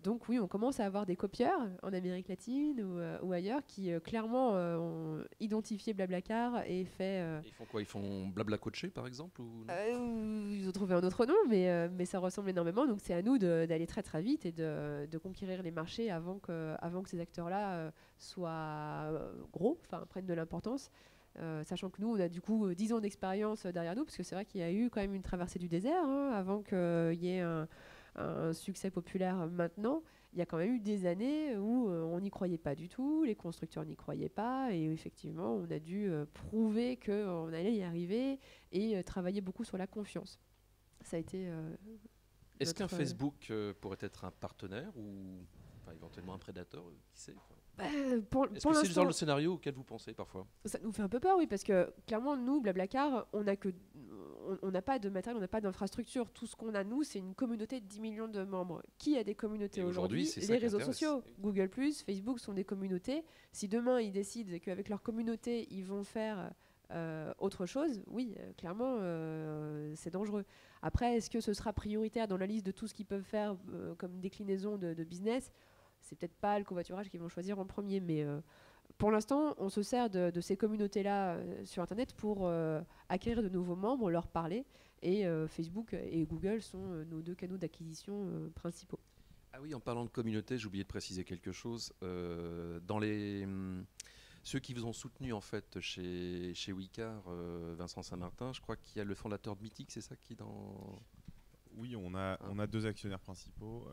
Donc oui, on commence à avoir des copieurs en Amérique latine ou ailleurs qui clairement ont identifié BlaBlaCar et fait... Ils font quoi? Ils font Blabla Coaché par exemple ou... Ils ont trouvé un autre nom, mais ça ressemble énormément. Donc c'est à nous d'aller très très vite et de conquérir les marchés avant que ces acteurs-là soient gros, prennent de l'importance. Sachant que nous, on a du coup 10 ans d'expérience derrière nous, parce que c'est vrai qu'il y a eu quand même une traversée du désert avant qu'il y ait un succès populaire maintenant. il y a quand même eu des années où on n'y croyait pas du tout, les constructeurs n'y croyaient pas, et effectivement, on a dû prouver qu'on allait y arriver et travailler beaucoup sur la confiance. Ça a été. Est-ce qu'un notre, Facebook pourrait être un partenaire ou enfin, éventuellement un prédateur, qui sait quoi. Pour Est-ce que c'est le genre l'instant, de scénario auquel vous pensez parfois? ça nous fait un peu peur, oui, parce que clairement, nous, Blablacar, on n'a pas de matériel, on n'a pas d'infrastructure. Tout ce qu'on a, nous, c'est une communauté de 10 millions de membres. Qui a des communautés Et aujourd'hui? c'est ça Les qui réseaux intéresse. sociaux. Google+, Facebook sont des communautés. Si demain, ils décident qu'avec leur communauté, ils vont faire autre chose, oui, clairement, c'est dangereux. Après, est-ce que ce sera prioritaire dans la liste de tout ce qu'ils peuvent faire comme déclinaison de business? C'est peut-être pas le covoiturage qu'ils vont choisir en premier, mais pour l'instant, on se sert de ces communautés-là sur Internet pour acquérir de nouveaux membres, leur parler, et Facebook et Google sont nos deux canaux d'acquisition principaux. Ah oui, en parlant de communauté, j'ai oublié de préciser quelque chose. Dans les ceux qui vous ont soutenu en fait chez Wicar, Vincent Saint-Martin, je crois qu'il y a le fondateur de Mythique, c'est ça qui est dans... Oui, on a deux actionnaires principaux.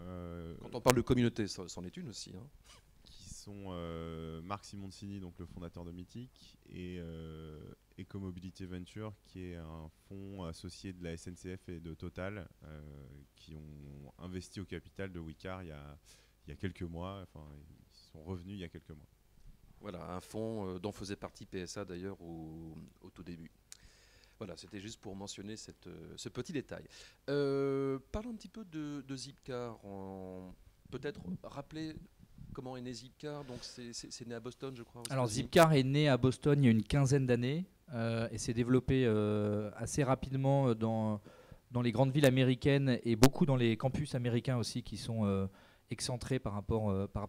Quand on parle de communauté, c'en est une aussi. Hein. Qui sont Marc Simoncini, donc le fondateur de Mythique, et Ecomobility Venture, qui est un fonds associé de la SNCF et de Total, qui ont investi au capital de Wicar il y a quelques mois. Enfin, ils sont revenus il y a quelques mois. Voilà, un fonds dont faisait partie PSA d'ailleurs au tout début. Voilà, c'était juste pour mentionner ce petit détail. Parlons un petit peu de Zipcar. Peut-être rappeler comment est né Zipcar. Donc c'est né à Boston, je crois. Alors Zipcar est né à Boston il y a une quinzaine d'années et s'est développé assez rapidement dans les grandes villes américaines et beaucoup dans les campus américains aussi qui sont excentrés par rapport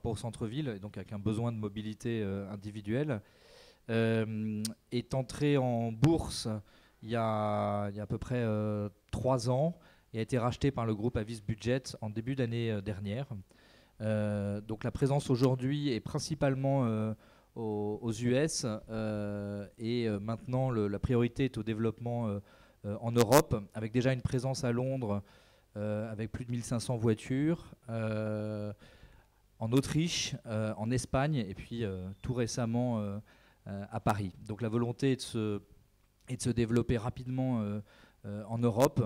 au centre-ville, et donc avec un besoin de mobilité individuelle. Est entré en bourse il y a à peu près 3 ans et a été racheté par le groupe Avis Budget en début d'année dernière. Donc la présence aujourd'hui est principalement aux US et maintenant la priorité est au développement en Europe, avec déjà une présence à Londres avec plus de 1500 voitures, en Autriche, en Espagne et puis tout récemment à Paris. Donc la volonté est de se développer rapidement en Europe.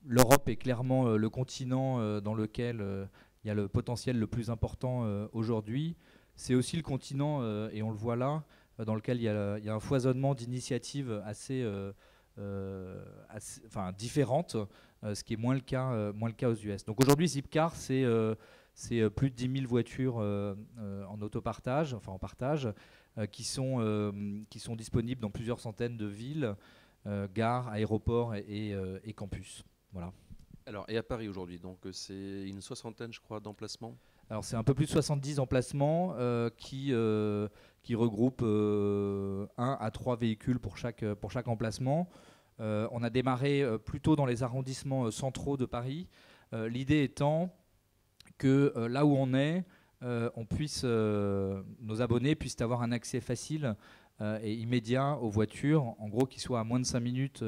L'Europe est clairement le continent dans lequel il y a le potentiel le plus important aujourd'hui. C'est aussi le continent, et on le voit là, dans lequel il y a un foisonnement d'initiatives assez différentes, ce qui est moins le cas aux US. Donc aujourd'hui, Zipcar, c'est plus de 10 000 voitures en autopartage, enfin en partage, qui sont disponibles dans plusieurs centaines de villes, gares, aéroports et campus. Voilà. Alors, et à Paris aujourd'hui, donc c'est une 60aine, je crois, d'emplacements. Alors c'est un peu plus de 70 emplacements qui regroupent 1 à 3 véhicules pour chaque emplacement. On a démarré plutôt dans les arrondissements centraux de Paris. L'idée étant que là où on est, nos abonnés puissent avoir un accès facile et immédiat aux voitures, en gros qui soit à moins de 5 minutes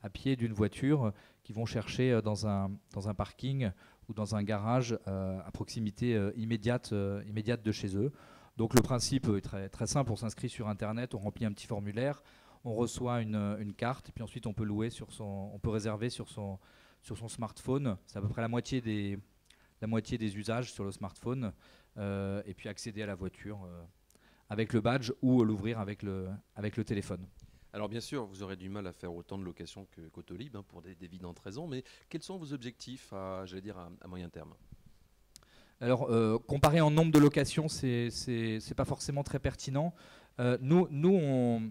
à pied d'une voiture, qui vont chercher dans un parking ou dans un garage à proximité immédiate de chez eux. Donc le principe est très, très simple, on s'inscrit sur Internet, on remplit un petit formulaire, on reçoit une carte, et puis ensuite on peut on peut réserver sur son smartphone. C'est à peu près la moitié des usages sur le smartphone, et puis accéder à la voiture avec le badge ou l'ouvrir avec le téléphone. Alors bien sûr, vous aurez du mal à faire autant de locations qu'Autolib, pour d'évidentes raisons, mais quels sont vos objectifs à moyen terme? Alors, comparé en nombre de locations, c'est pas forcément très pertinent. Notre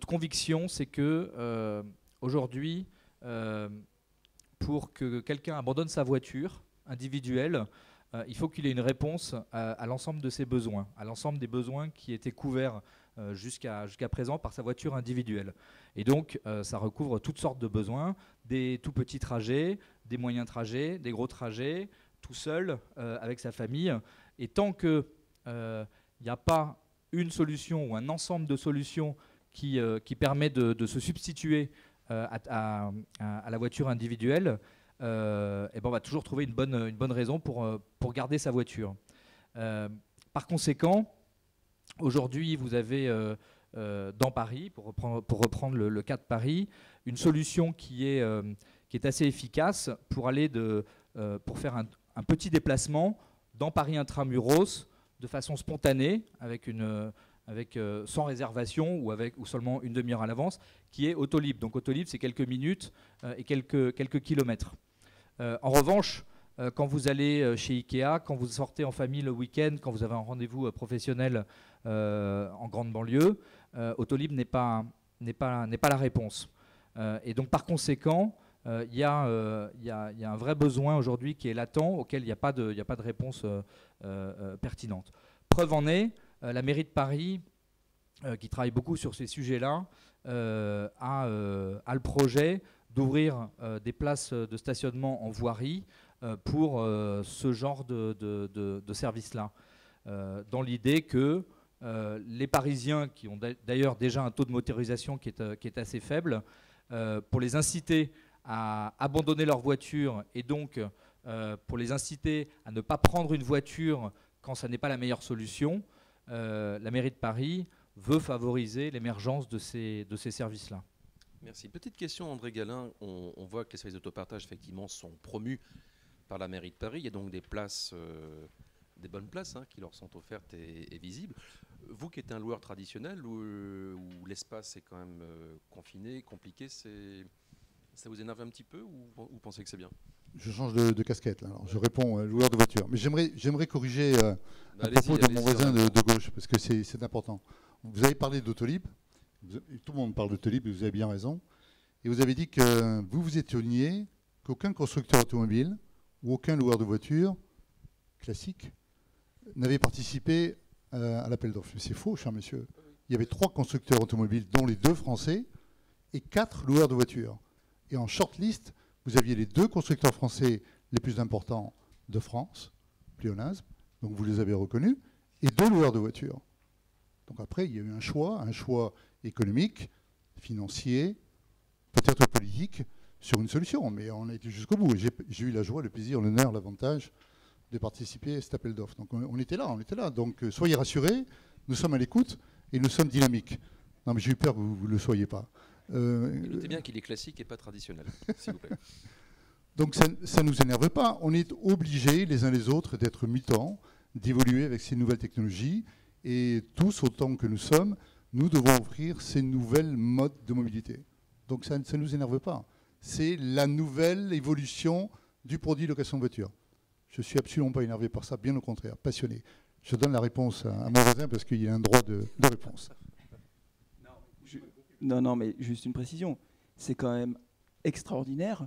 conviction, c'est que aujourd'hui, pour que quelqu'un abandonne sa voiture individuelle, il faut qu'il ait une réponse à l'ensemble de ses besoins, à l'ensemble des besoins qui étaient couverts jusqu'à présent par sa voiture individuelle. Et donc, ça recouvre toutes sortes de besoins, des tout petits trajets, des moyens trajets, des gros trajets, tout seul, avec sa famille. Et tant qu'il n'y a pas une solution ou un ensemble de solutions qui permet de se substituer à la voiture individuelle, et ben on va toujours trouver une bonne raison pour garder sa voiture. Par conséquent, aujourd'hui, vous avez dans Paris, pour reprendre le cas de Paris, une solution qui est assez efficace pour aller pour faire un petit déplacement dans Paris intramuros de façon spontanée, sans réservation ou seulement une demi-heure à l'avance, qui est Autolib. Donc Autolib, c'est quelques minutes et quelques kilomètres. En revanche, quand vous allez chez Ikea, quand vous sortez en famille le week-end, quand vous avez un rendez-vous professionnel en grande banlieue, Autolib n'est pas la réponse. Et donc par conséquent, il y a un vrai besoin aujourd'hui qui est latent, auquel il n'y a pas de réponse pertinente. Preuve en est, la mairie de Paris, qui travaille beaucoup sur ces sujets-là, a le projet d'ouvrir des places de stationnement en voirie pour ce genre de service-là, dans l'idée que les Parisiens, qui ont d'ailleurs déjà un taux de motorisation qui est assez faible, pour les inciter à abandonner leur voiture et donc pour les inciter à ne pas prendre une voiture quand ça n'est pas la meilleure solution, la mairie de Paris veut favoriser l'émergence de ces services-là. Merci. Petite question, André Galin. On voit que les services d'autopartage, effectivement, sont promus par la mairie de Paris. Il y a donc des places, des bonnes places qui leur sont offertes et visibles. Vous qui êtes un loueur traditionnel, où l'espace est quand même confiné, compliqué, ça vous énerve un petit peu ou vous pensez que c'est bien? Je change de casquette. Là. Alors, je réponds loueur de voiture. Mais j'aimerais corriger à propos de mon voisin de gauche, parce que c'est important. Vous avez parlé d'Autolib. Tout le monde parle d'Autolib, et vous avez bien raison. Et vous avez dit que vous étonniez qu'aucun constructeur automobile ou aucun loueur de voiture classique n'avait participé à l'appel d'offres. C'est faux, cher monsieur. Il y avait 3 constructeurs automobiles, dont les 2 français, et 4 loueurs de voitures. Et en shortlist, vous aviez les 2 constructeurs français les plus importants de France, pléonasme, donc vous les avez reconnus, et 2 loueurs de voitures. Donc après, il y a eu un choix économique, financier, peut-être politique, sur une solution. Mais on a été jusqu'au bout. J'ai eu la joie, le plaisir, l'honneur, l'avantage de participer à cet appel d'offres. Donc on était là. Donc soyez rassurés, nous sommes à l'écoute et nous sommes dynamiques. Non mais j'ai eu peur que vous ne le soyez pas. Notez bien qu'il est classique et pas traditionnel, s'il vous plaît. Donc ça ne nous énerve pas. On est obligés, les uns les autres, d'être mutants, d'évoluer avec ces nouvelles technologies. Et tous, autant que nous sommes, nous devons offrir ces nouvelles modes de mobilité. Donc ça ne nous énerve pas. C'est la nouvelle évolution du produit location de voiture. Je ne suis absolument pas énervé par ça, bien au contraire, passionné. Je donne la réponse à mon voisin parce qu'il a un droit de réponse. Non, mais juste une précision. C'est quand même extraordinaire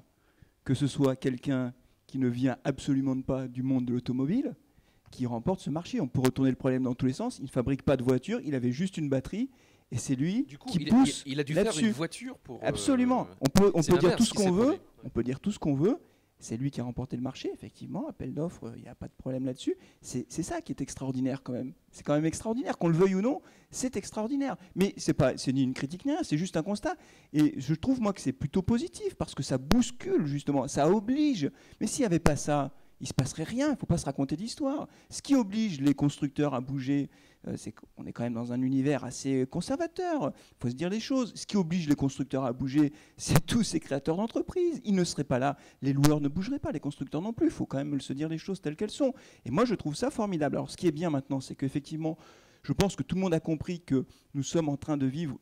que ce soit quelqu'un qui ne vient absolument pas du monde de l'automobile qui remporte ce marché. On peut retourner le problème dans tous les sens. Il ne fabrique pas de voiture, il avait juste une batterie et c'est lui qui pousse. Il a dû faire une voiture pour. Absolument. On peut dire tout ce qu'on veut. On peut dire tout ce qu'on veut. C'est lui qui a remporté le marché, effectivement. Appel d'offres, il n'y a pas de problème là-dessus. C'est ça qui est extraordinaire quand même. C'est quand même extraordinaire, qu'on le veuille ou non, c'est extraordinaire. Mais c'est ni une critique ni rien, c'est juste un constat. Et je trouve moi que c'est plutôt positif parce que ça bouscule justement, ça oblige. Mais s'il n'y avait pas ça, il ne se passerait rien, il ne faut pas se raconter d'histoire. Ce qui oblige les constructeurs à bouger, c'est qu'on est quand même dans un univers assez conservateur, il faut se dire les choses. Ce qui oblige les constructeurs à bouger, c'est tous ces créateurs d'entreprises. Ils ne seraient pas là, les loueurs ne bougeraient pas, les constructeurs non plus. Il faut quand même se dire les choses telles qu'elles sont. Et moi, je trouve ça formidable. Alors, ce qui est bien maintenant, c'est qu'effectivement, je pense que tout le monde a compris que nous sommes en train de vivre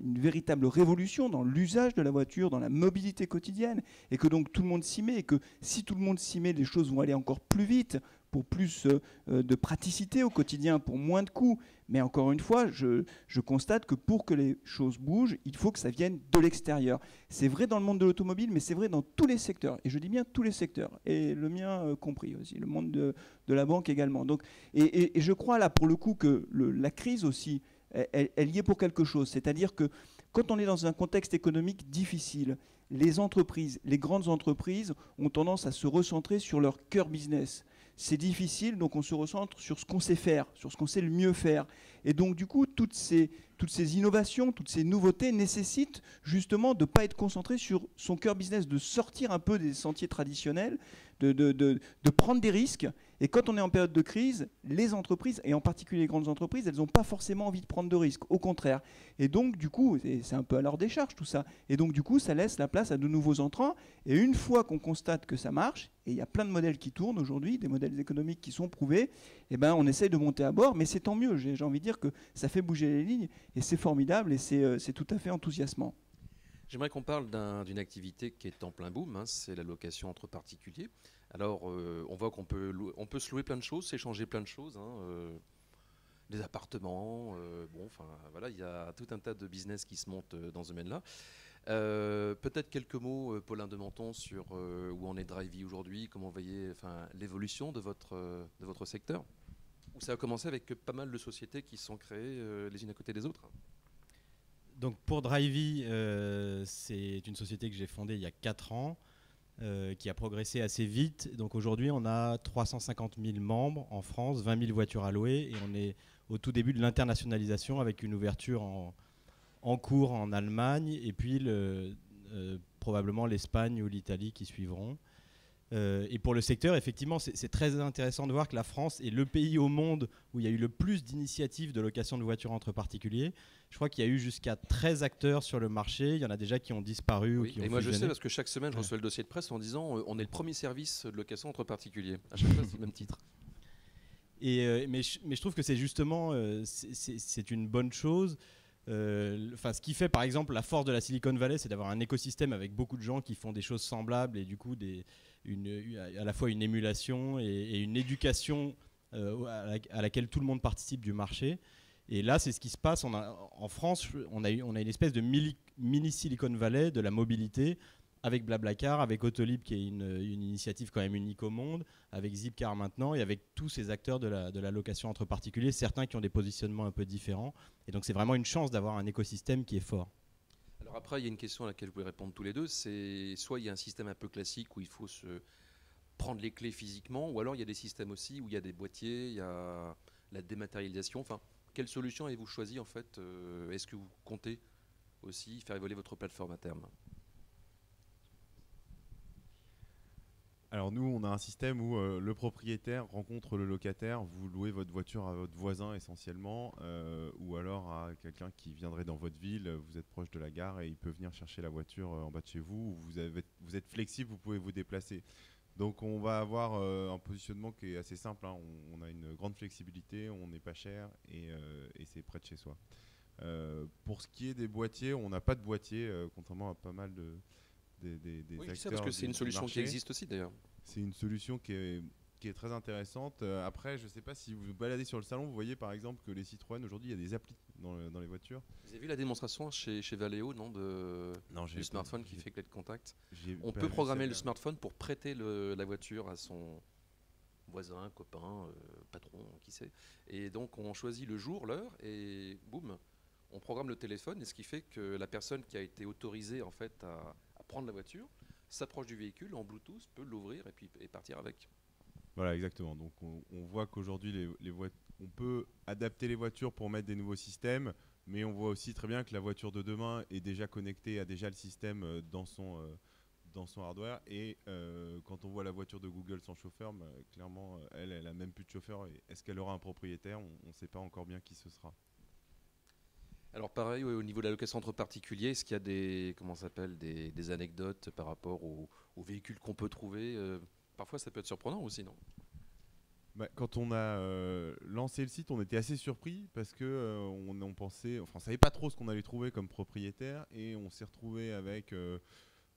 une véritable révolution dans l'usage de la voiture, dans la mobilité quotidienne, et que donc tout le monde s'y met, et que si tout le monde s'y met, les choses vont aller encore plus vite, pour plus de praticité au quotidien, pour moins de coûts. Mais encore une fois, je constate que pour que les choses bougent, il faut que ça vienne de l'extérieur. C'est vrai dans le monde de l'automobile, mais c'est vrai dans tous les secteurs. Et je dis bien tous les secteurs, et le mien compris aussi, le monde de la banque également. Donc, et je crois là, pour le coup, que la crise aussi, elle y est pour quelque chose. C'est-à-dire que quand on est dans un contexte économique difficile, les entreprises, les grandes entreprises ont tendance à se recentrer sur leur cœur business. C'est difficile, donc on se recentre sur ce qu'on sait faire, sur ce qu'on sait le mieux faire. Et donc du coup, toutes ces innovations, toutes ces nouveautés nécessitent justement de ne pas être concentré sur son cœur business, de sortir un peu des sentiers traditionnels, de prendre des risques. Et quand on est en période de crise, les entreprises, et en particulier les grandes entreprises, elles n'ont pas forcément envie de prendre de risques, au contraire. Et donc du coup, c'est un peu à leur décharge tout ça. Et donc du coup, ça laisse la place à de nouveaux entrants. Et une fois qu'on constate que ça marche, et il y a plein de modèles qui tournent aujourd'hui, des modèles économiques qui sont prouvés, eh ben, on essaye de monter à bord, mais c'est tant mieux. J'ai envie de dire que ça fait bouger les lignes, et c'est formidable, et c'est tout à fait enthousiasmant. J'aimerais qu'on parle d'une activité qui est en plein boom, hein, c'est la location entre particuliers. Alors, on voit qu'on peut, on peut se louer plein de choses, s'échanger plein de choses, hein, des appartements, bon, enfin voilà, il y a tout un tas de business qui se montent dans ce domaine-là. Peut-être quelques mots, Paulin de Menton, sur où en est Drivey aujourd'hui, comment vous voyez l'évolution de votre secteur, où ça a commencé avec pas mal de sociétés qui sont créées les unes à côté des autres. Donc pour Drivey, c'est une société que j'ai fondée il y a 4 ans, qui a progressé assez vite. Donc aujourd'hui, on a 350 000 membres en France, 20 000 voitures à louer, et on est au tout début de l'internationalisation avec une ouverture en cours en Allemagne, et puis probablement l'Espagne ou l'Italie qui suivront. Et pour le secteur, effectivement, c'est très intéressant de voir que la France est le pays au monde où il y a eu le plus d'initiatives de location de voitures entre particuliers. Je crois qu'il y a eu jusqu'à 13 acteurs sur le marché. Il y en a déjà qui ont disparu ou qui ont Et moi fusionné. je sais parce que chaque semaine je reçois le dossier de presse en disant on est le premier service de location entre particuliers. À chaque fois c'est le même titre. Mais je trouve que c'est justement c'est une bonne chose. Ce qui fait par exemple la force de la Silicon Valley, c'est d'avoir un écosystème avec beaucoup de gens qui font des choses semblables et du coup à la fois une émulation et une éducation à laquelle tout le monde participe du marché. Et là, c'est ce qui se passe. En France, on a une espèce de mini Silicon Valley de la mobilité, avec Blablacar, avec Autolib qui est une initiative quand même unique au monde, avec Zipcar maintenant, et avec tous ces acteurs de la location entre particuliers, certains qui ont des positionnements un peu différents. Et donc c'est vraiment une chance d'avoir un écosystème qui est fort. Alors après, il y a une question à laquelle vous pouvez répondre tous les deux. C'est soit il y a un système un peu classique où il faut se prendre les clés physiquement, ou alors il y a des systèmes aussi où il y a des boîtiers, il y a la dématérialisation. Enfin, quelle solution avez-vous choisi en fait? Est-ce que vous comptez aussi faire évoluer votre plateforme à terme? Alors nous, on a un système où le propriétaire rencontre le locataire, vous louez votre voiture à votre voisin essentiellement, ou alors à quelqu'un qui viendrait dans votre ville, vous êtes proche de la gare et il peut venir chercher la voiture en bas de chez vous, vous êtes flexible, vous pouvez vous déplacer. Donc on va avoir un positionnement qui est assez simple, hein. On a une grande flexibilité, on n'est pas cher et c'est près de chez soi. Pour ce qui est des boîtiers, on n'a pas de boîtier, contrairement à pas mal des oui, acteurs. je sais, parce que c'est une solution qui existe aussi d'ailleurs. C'est une solution qui est très intéressante. Après, je ne sais pas si vous vous baladez sur le salon, vous voyez par exemple que les Citroën, aujourd'hui, il y a des applis dans les voitures. Vous avez vu la démonstration chez Valeo, non, du smartphone qui fait clé de contact? On peut programmer le smartphone pour prêter la voiture à son voisin, copain, patron, qui sait. Et donc on choisit le jour, l'heure, et boum, on programme le téléphone, et ce qui fait que la personne qui a été autorisée en fait à prendre la voiture s'approche du véhicule en Bluetooth, peut l'ouvrir et partir avec. Voilà, exactement. Donc on voit qu'aujourd'hui on peut adapter les voitures pour mettre des nouveaux systèmes, mais on voit aussi très bien que la voiture de demain est déjà connectée, a déjà le système dans son hardware. Et quand on voit la voiture de Google sans chauffeur, clairement, elle a même plus de chauffeur. Et est-ce qu'elle aura un propriétaire? On ne sait pas encore bien qui ce sera. Alors pareil, au niveau de la location entre particuliers, est-ce qu'il y a des anecdotes par rapport aux véhicules qu'on peut trouver? Parfois ça peut être surprenant aussi, non? Quand on a lancé le site, on était assez surpris parce que on pensait, enfin on savait pas trop ce qu'on allait trouver comme propriétaire, et on s'est retrouvé avec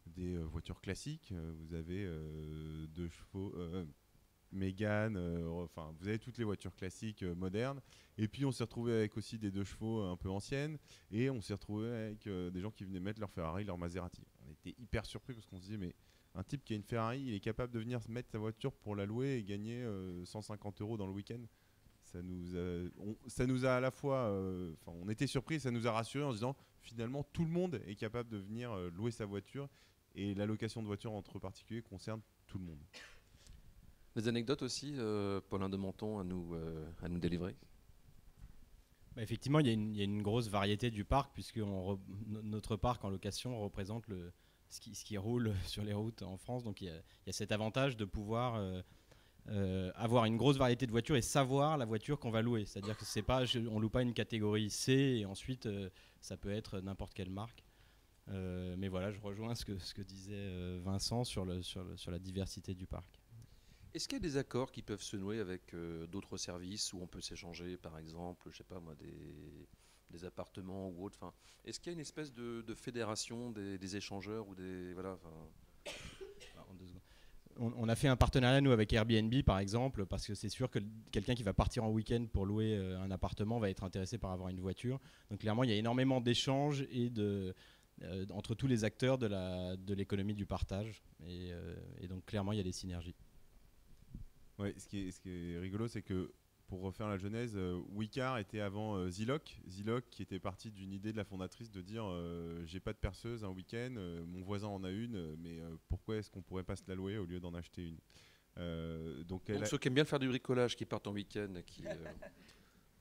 des voitures classiques. Vous avez 2 chevaux. Mégane, vous avez toutes les voitures classiques modernes, et puis on s'est retrouvé avec aussi des 2 chevaux un peu anciennes, et on s'est retrouvé avec des gens qui venaient mettre leur Ferrari, leur Maserati. On était hyper surpris parce qu'on se disait, mais un type qui a une Ferrari, il est capable de venir mettre sa voiture pour la louer et gagner 150 € dans le week-end. Ça nous a à la fois, on était surpris, ça nous a rassurés en se disant finalement tout le monde est capable de venir louer sa voiture, et la location de voiture entre particuliers concerne tout le monde. Des anecdotes aussi, Paulin de Menton, à nous délivrer? Effectivement, il y a une grosse variété du parc, puisque notre parc en location représente ce qui roule sur les routes en France. Donc il y a cet avantage de pouvoir avoir une grosse variété de voitures et savoir la voiture qu'on va louer. C'est-à-dire que on ne loue pas une catégorie C et ensuite ça peut être n'importe quelle marque. Mais voilà, je rejoins ce que disait Vincent sur la diversité du parc. Est-ce qu'il y a des accords qui peuvent se nouer avec d'autres services où on peut s'échanger, par exemple, je sais pas moi, des appartements ou autre. Est-ce qu'il y a une espèce de fédération des échangeurs ou des voilà. En 2 secondes. On a fait un partenariat nous avec Airbnb par exemple, parce que c'est sûr que quelqu'un qui va partir en week-end pour louer un appartement va être intéressé par avoir une voiture. Donc clairement, il y a énormément d'échanges et entre tous les acteurs de l'économie du partage. Et donc clairement, il y a des synergies. Ouais, ce qui est rigolo, c'est que pour refaire la genèse, Wicar était avant Ziloc. Ziloc qui était parti d'une idée de la fondatrice de dire j'ai pas de perceuse un week-end, mon voisin en a une, mais pourquoi est-ce qu'on pourrait pas se la louer au lieu d'en acheter une donc ceux qui aiment bien faire du bricolage, qui partent en week-end,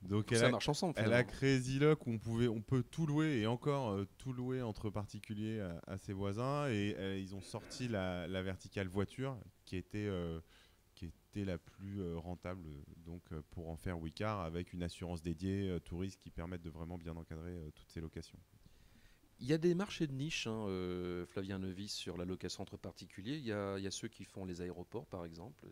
donc ça marche ensemble. Elle a créé Ziloc où on peut tout louer et encore tout louer entre particuliers à ses voisins et ils ont sorti la verticale voiture qui était la plus rentable donc pour en faire Wicar avec une assurance dédiée touristes qui permettent de vraiment bien encadrer toutes ces locations. Il y a des marchés de niche, Flavien Nevis, sur la location entre particuliers. Il y a ceux qui font les aéroports, par exemple.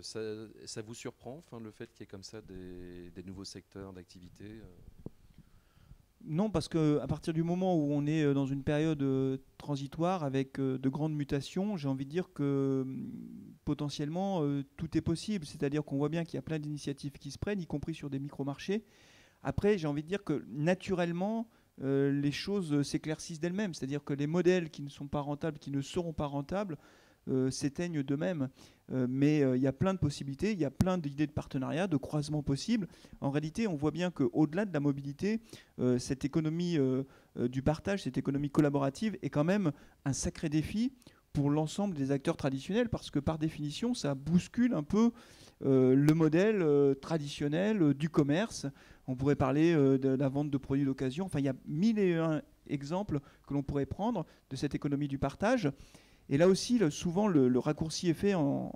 Ça vous surprend, le fait qu'il y ait comme ça des nouveaux secteurs d'activité Non, parce qu'à partir du moment où on est dans une période transitoire avec de grandes mutations, j'ai envie de dire que potentiellement tout est possible. C'est-à-dire qu'on voit bien qu'il y a plein d'initiatives qui se prennent, y compris sur des micro-marchés. Après, j'ai envie de dire que naturellement, les choses s'éclaircissent d'elles-mêmes. C'est-à-dire que les modèles qui ne sont pas rentables, qui ne seront pas rentables, s'éteignent d'eux-mêmes. Mais il y a plein de possibilités, il y a plein d'idées de partenariat, de croisements possibles. En réalité, on voit bien qu'au-delà de la mobilité, cette économie du partage, cette économie collaborative est quand même un sacré défi pour l'ensemble des acteurs traditionnels, parce que par définition, ça bouscule un peu le modèle traditionnel du commerce. On pourrait parler de la vente de produits d'occasion. Enfin, il y a 1001 exemples que l'on pourrait prendre de cette économie du partage. Et là aussi, souvent, le raccourci est fait en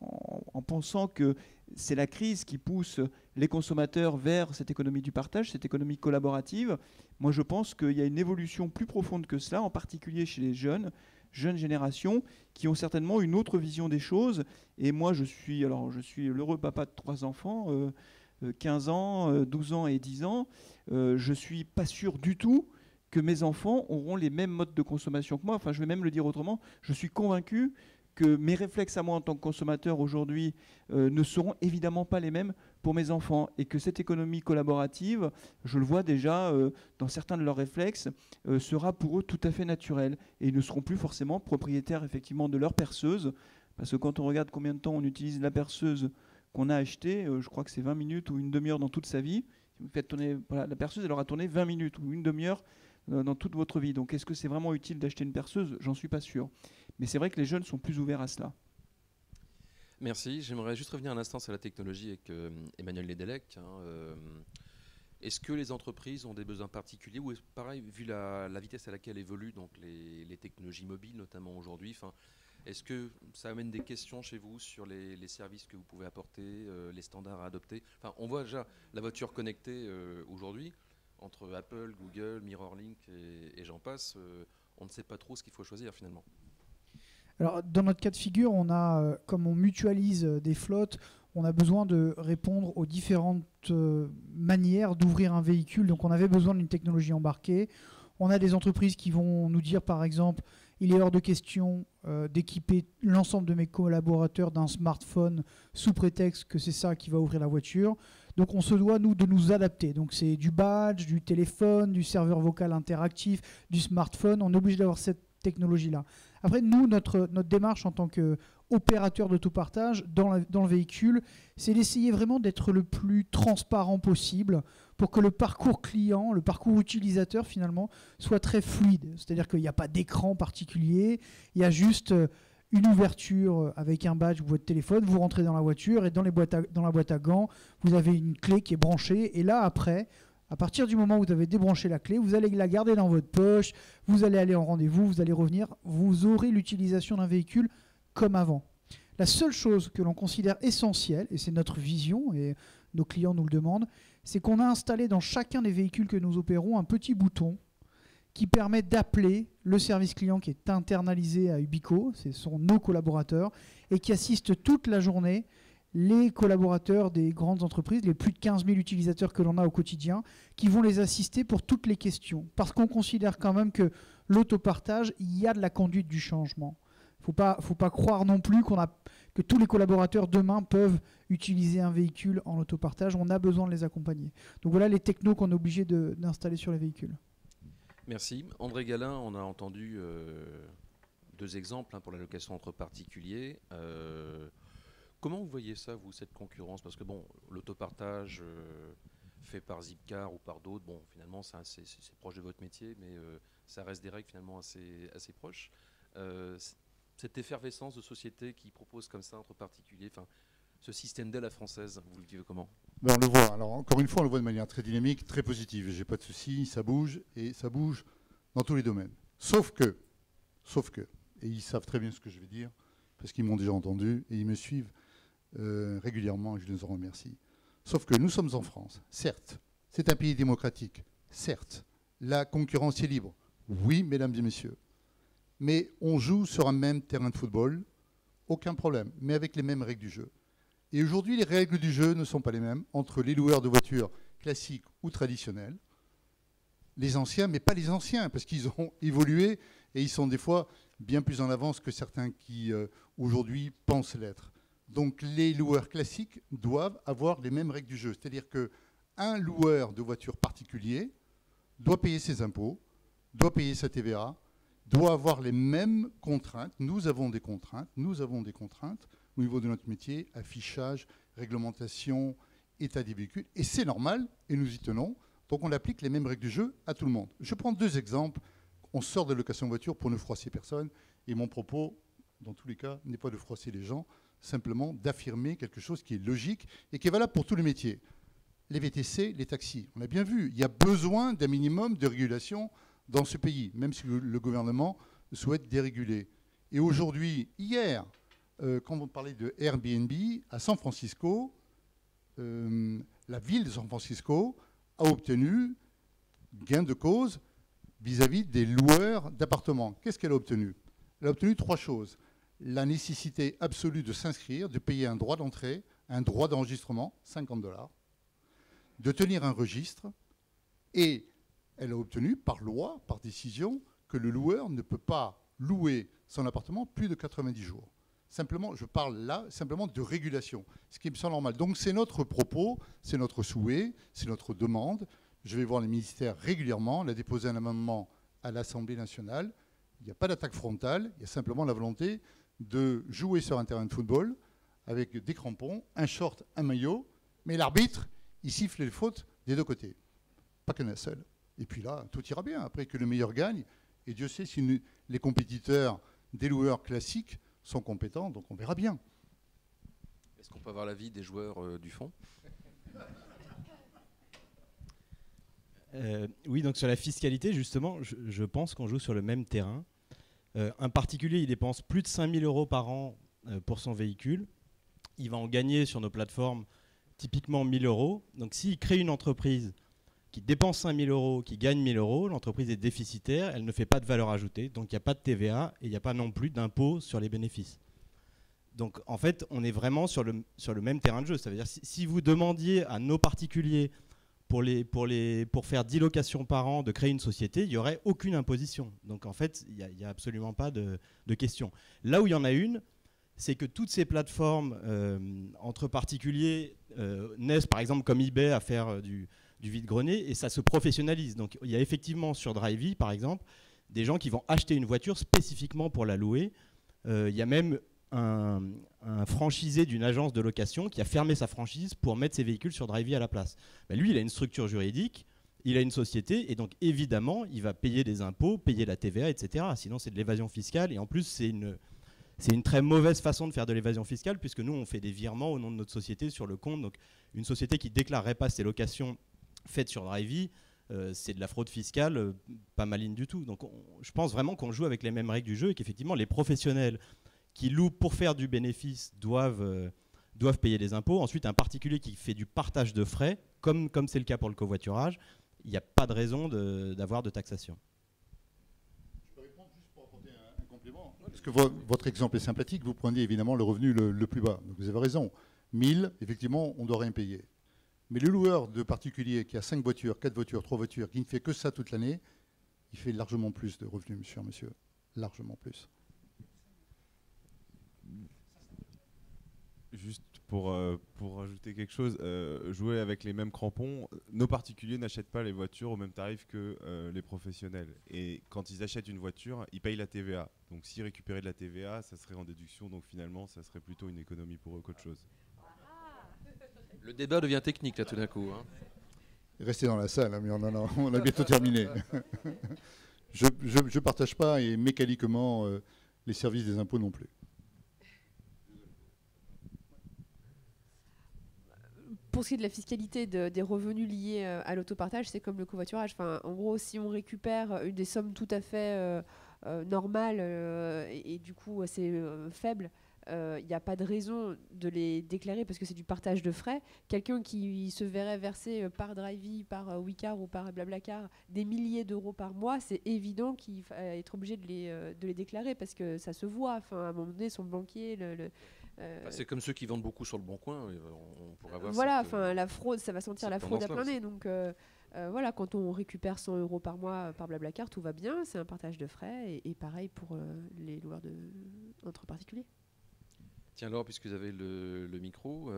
pensant que c'est la crise qui pousse les consommateurs vers cette économie du partage, cette économie collaborative. Moi, je pense qu'il y a une évolution plus profonde que cela, en particulier chez les jeunes générations, qui ont certainement une autre vision des choses. Et moi, je suis l'heureux papa de 3 enfants, 15 ans, 12 ans et 10 ans. Je ne suis pas sûr du tout que mes enfants auront les mêmes modes de consommation que moi. Enfin, je vais même le dire autrement. Je suis convaincu que mes réflexes à moi en tant que consommateur aujourd'hui ne seront évidemment pas les mêmes pour mes enfants. Et que cette économie collaborative, je le vois déjà dans certains de leurs réflexes, sera pour eux tout à fait naturelle. Et ils ne seront plus forcément propriétaires effectivement de leur perceuse. Parce que quand on regarde combien de temps on utilise la perceuse qu'on a achetée, je crois que c'est 20 minutes ou une demi-heure dans toute sa vie. Si vous faites tourner, voilà, la perceuse, elle aura tourné 20 minutes ou une demi-heure dans toute votre vie. Donc est-ce que c'est vraiment utile d'acheter une perceuse ? J'en suis pas sûr. Mais c'est vrai que les jeunes sont plus ouverts à cela. Merci. J'aimerais juste revenir un instant sur la technologie avec Emmanuel Ledelec. Est-ce que les entreprises ont des besoins particuliers ou pareil, vu la vitesse à laquelle évoluent donc les technologies mobiles, notamment aujourd'hui, est-ce que ça amène des questions chez vous sur les services que vous pouvez apporter, les standards à adopter ? On voit déjà la voiture connectée aujourd'hui, entre Apple, Google, MirrorLink et j'en passe, on ne sait pas trop ce qu'il faut choisir finalement. Alors, dans notre cas de figure, on a, comme on mutualise des flottes, on a besoin de répondre aux différentes manières d'ouvrir un véhicule. Donc, on avait besoin d'une technologie embarquée. On a des entreprises qui vont nous dire, par exemple, il est hors de question d'équiper l'ensemble de mes collaborateurs d'un smartphone sous prétexte que c'est ça qui va ouvrir la voiture. Donc on se doit, nous, de nous adapter. Donc c'est du badge, du téléphone, du serveur vocal interactif, du smartphone. On est obligé d'avoir cette technologie-là. Après, nous, notre démarche en tant qu'opérateur d'autopartage dans le véhicule, c'est d'essayer vraiment d'être le plus transparent possible pour que le parcours client, le parcours utilisateur finalement, soit très fluide. C'est-à-dire qu'il n'y a pas d'écran particulier, il y a juste une ouverture avec un badge ou votre téléphone, vous rentrez dans la voiture et dans la boîte à gants, vous avez une clé qui est branchée. Et là, après, à partir du moment où vous avez débranché la clé, vous allez la garder dans votre poche, vous allez aller en rendez-vous, vous allez revenir, vous aurez l'utilisation d'un véhicule comme avant. La seule chose que l'on considère essentielle, et c'est notre vision, et nos clients nous le demandent, c'est qu'on a installé dans chacun des véhicules que nous opérons un petit bouton qui permet d'appeler le service client qui est internalisé à Ubico, ce sont nos collaborateurs, et qui assiste toute la journée les collaborateurs des grandes entreprises, les plus de 15 000 utilisateurs que l'on a au quotidien, qui vont les assister pour toutes les questions. Parce qu'on considère quand même que l'autopartage, il y a de la conduite du changement. Faut pas croire non plus que tous les collaborateurs demain peuvent utiliser un véhicule en autopartage. On a besoin de les accompagner. Donc voilà les technos qu'on est obligé d'installer sur les véhicules. Merci. André Galin, on a entendu 2 exemples pour la location entre particuliers. Comment vous voyez ça, vous, cette concurrence? Parce que bon, l'autopartage fait par Zipcar ou par d'autres, bon, finalement, c'est proche de votre métier, mais ça reste des règles finalement assez proches. Cette effervescence de société qui propose comme ça entre particuliers, ce système d'aile à la française, vous le vivez comment? On le voit. Alors, encore une fois, on le voit de manière très dynamique, très positive. J'ai pas de souci, ça bouge, et ça bouge dans tous les domaines. Sauf que, et ils savent très bien ce que je vais dire, parce qu'ils m'ont déjà entendu, et ils me suivent régulièrement, et je les en remercie. Sauf que nous sommes en France, certes, c'est un pays démocratique, certes, la concurrence est libre, oui, mesdames et messieurs, mais on joue sur un même terrain de football, aucun problème, mais avec les mêmes règles du jeu. Et aujourd'hui, les règles du jeu ne sont pas les mêmes entre les loueurs de voitures classiques ou traditionnels, les anciens, mais pas les anciens, parce qu'ils ont évolué et ils sont des fois bien plus en avance que certains qui aujourd'hui pensent l'être. Donc les loueurs classiques doivent avoir les mêmes règles du jeu. C'est-à-dire qu'un loueur de voiture particulier doit payer ses impôts, doit payer sa TVA, doit avoir les mêmes contraintes. Nous avons des contraintes au niveau de notre métier, affichage, réglementation, état des véhicules. Et c'est normal, et nous y tenons. Donc on applique les mêmes règles du jeu à tout le monde. Je prends 2 exemples. On sort de la location de voiture pour ne froisser personne. Et mon propos, dans tous les cas, n'est pas de froisser les gens, simplement d'affirmer quelque chose qui est logique et qui est valable pour tous les métiers. Les VTC, les taxis, on a bien vu, il y a besoin d'un minimum de régulation dans ce pays, même si le gouvernement souhaite déréguler. Et aujourd'hui, hier, quand on parlait de Airbnb, à San Francisco, la ville de San Francisco a obtenu gain de cause vis-à-vis des loueurs d'appartements. Qu'est-ce qu'elle a obtenu? Elle a obtenu 3 choses. La nécessité absolue de s'inscrire, de payer un droit d'entrée, un droit d'enregistrement, $50, de tenir un registre, et elle a obtenu par loi, par décision, que le loueur ne peut pas louer son appartement plus de 90 jours. Simplement, je parle là simplement de régulation, ce qui me semble normal. Donc c'est notre propos, c'est notre souhait, c'est notre demande. Je vais voir les ministères régulièrement, on a déposé un amendement à l'Assemblée nationale. Il n'y a pas d'attaque frontale, il y a simplement la volonté de jouer sur un terrain de football avec des crampons, un short, un maillot, mais l'arbitre, il siffle les fautes des 2 côtés. Pas qu'un seul. Et puis là, tout ira bien. Après que le meilleur gagne, et Dieu sait si les compétiteurs des loueurs classiques sont compétents, donc on verra bien. Est-ce qu'on peut avoir l'avis des joueurs du fond? Oui, donc sur la fiscalité, justement, je pense qu'on joue sur le même terrain. Un particulier, il dépense plus de 5 000 € par an pour son véhicule. Il va en gagner sur nos plateformes typiquement 1 000 €. Donc s'il crée une entreprise qui dépense 5 000 €, qui gagne 1 000 €, l'entreprise est déficitaire, elle ne fait pas de valeur ajoutée, donc il n'y a pas de TVA et il n'y a pas non plus d'impôt sur les bénéfices. Donc en fait, on est vraiment sur le même terrain de jeu. Ça veut dire si vous demandiez à nos particuliers pour faire 10 locations par an de créer une société, il n'y aurait aucune imposition. Donc en fait, il n'y a absolument pas de question. Là où il y en a une, c'est que toutes ces plateformes entre particuliers naissent par exemple comme eBay à faire du vide-grenier et ça se professionnalise. Donc il y a effectivement sur Drivey par exemple des gens qui vont acheter une voiture spécifiquement pour la louer. Il y a même un franchisé d'une agence de location qui a fermé sa franchise pour mettre ses véhicules sur Drivey à la place. Ben lui, il a une structure juridique, il a une société, et donc évidemment, il va payer des impôts, payer la TVA, etc. Sinon, c'est de l'évasion fiscale, et en plus, c'est une très mauvaise façon de faire de l'évasion fiscale, puisque nous, on fait des virements au nom de notre société sur le compte. Donc, une société qui ne déclarerait pas ses locations faites sur Drivey, c'est de la fraude fiscale pas maligne du tout. Donc, je pense vraiment qu'on joue avec les mêmes règles du jeu et qu'effectivement, les professionnels qui louent pour faire du bénéfice doivent payer des impôts. Ensuite, un particulier qui fait du partage de frais, comme c'est le cas pour le covoiturage, il n'y a pas de raison d'avoir de taxation. Parce que votre exemple est sympathique, vous prenez évidemment le revenu le plus bas. Donc vous avez raison. 1000, effectivement, on ne doit rien payer. Mais le loueur de particulier qui a 5 voitures, 4 voitures, 3 voitures, qui ne fait que ça toute l'année, il fait largement plus de revenus, monsieur. Largement plus. Juste pour rajouter quelque chose, jouer avec les mêmes crampons, nos particuliers n'achètent pas les voitures au même tarif que les professionnels. Et quand ils achètent une voiture, ils payent la TVA. Donc s'ils récupéraient de la TVA, ça serait en déduction. Donc finalement, ça serait plutôt une économie pour eux qu'autre chose. Le débat devient technique là tout d'un coup. Hein. Restez dans la salle, hein, mais on a bientôt terminé. Je ne partage pas et mécaniquement les services des impôts non plus. Pour ce qui est de la fiscalité des revenus liés à l'autopartage, c'est comme le covoiturage. Enfin, en gros, si on récupère des sommes tout à fait normales et du coup assez faibles, il n'y a pas de raison de les déclarer parce que c'est du partage de frais. Quelqu'un qui se verrait verser par Drivey, par Wicar ou par Blablacar des milliers d'euros par mois, c'est évident qu'il va être obligé de les déclarer parce que ça se voit. Enfin, à un moment donné, son banquier... c'est comme ceux qui vendent beaucoup sur le Bon Coin. On pourrait avoir voilà, enfin la fraude, ça va sentir la fraude à plein nez. Donc voilà, quand on récupère 100 euros par mois par Blablacar, tout va bien, c'est un partage de frais et pareil pour les loueurs entre particuliers. Tiens Laure, puisque vous avez le micro,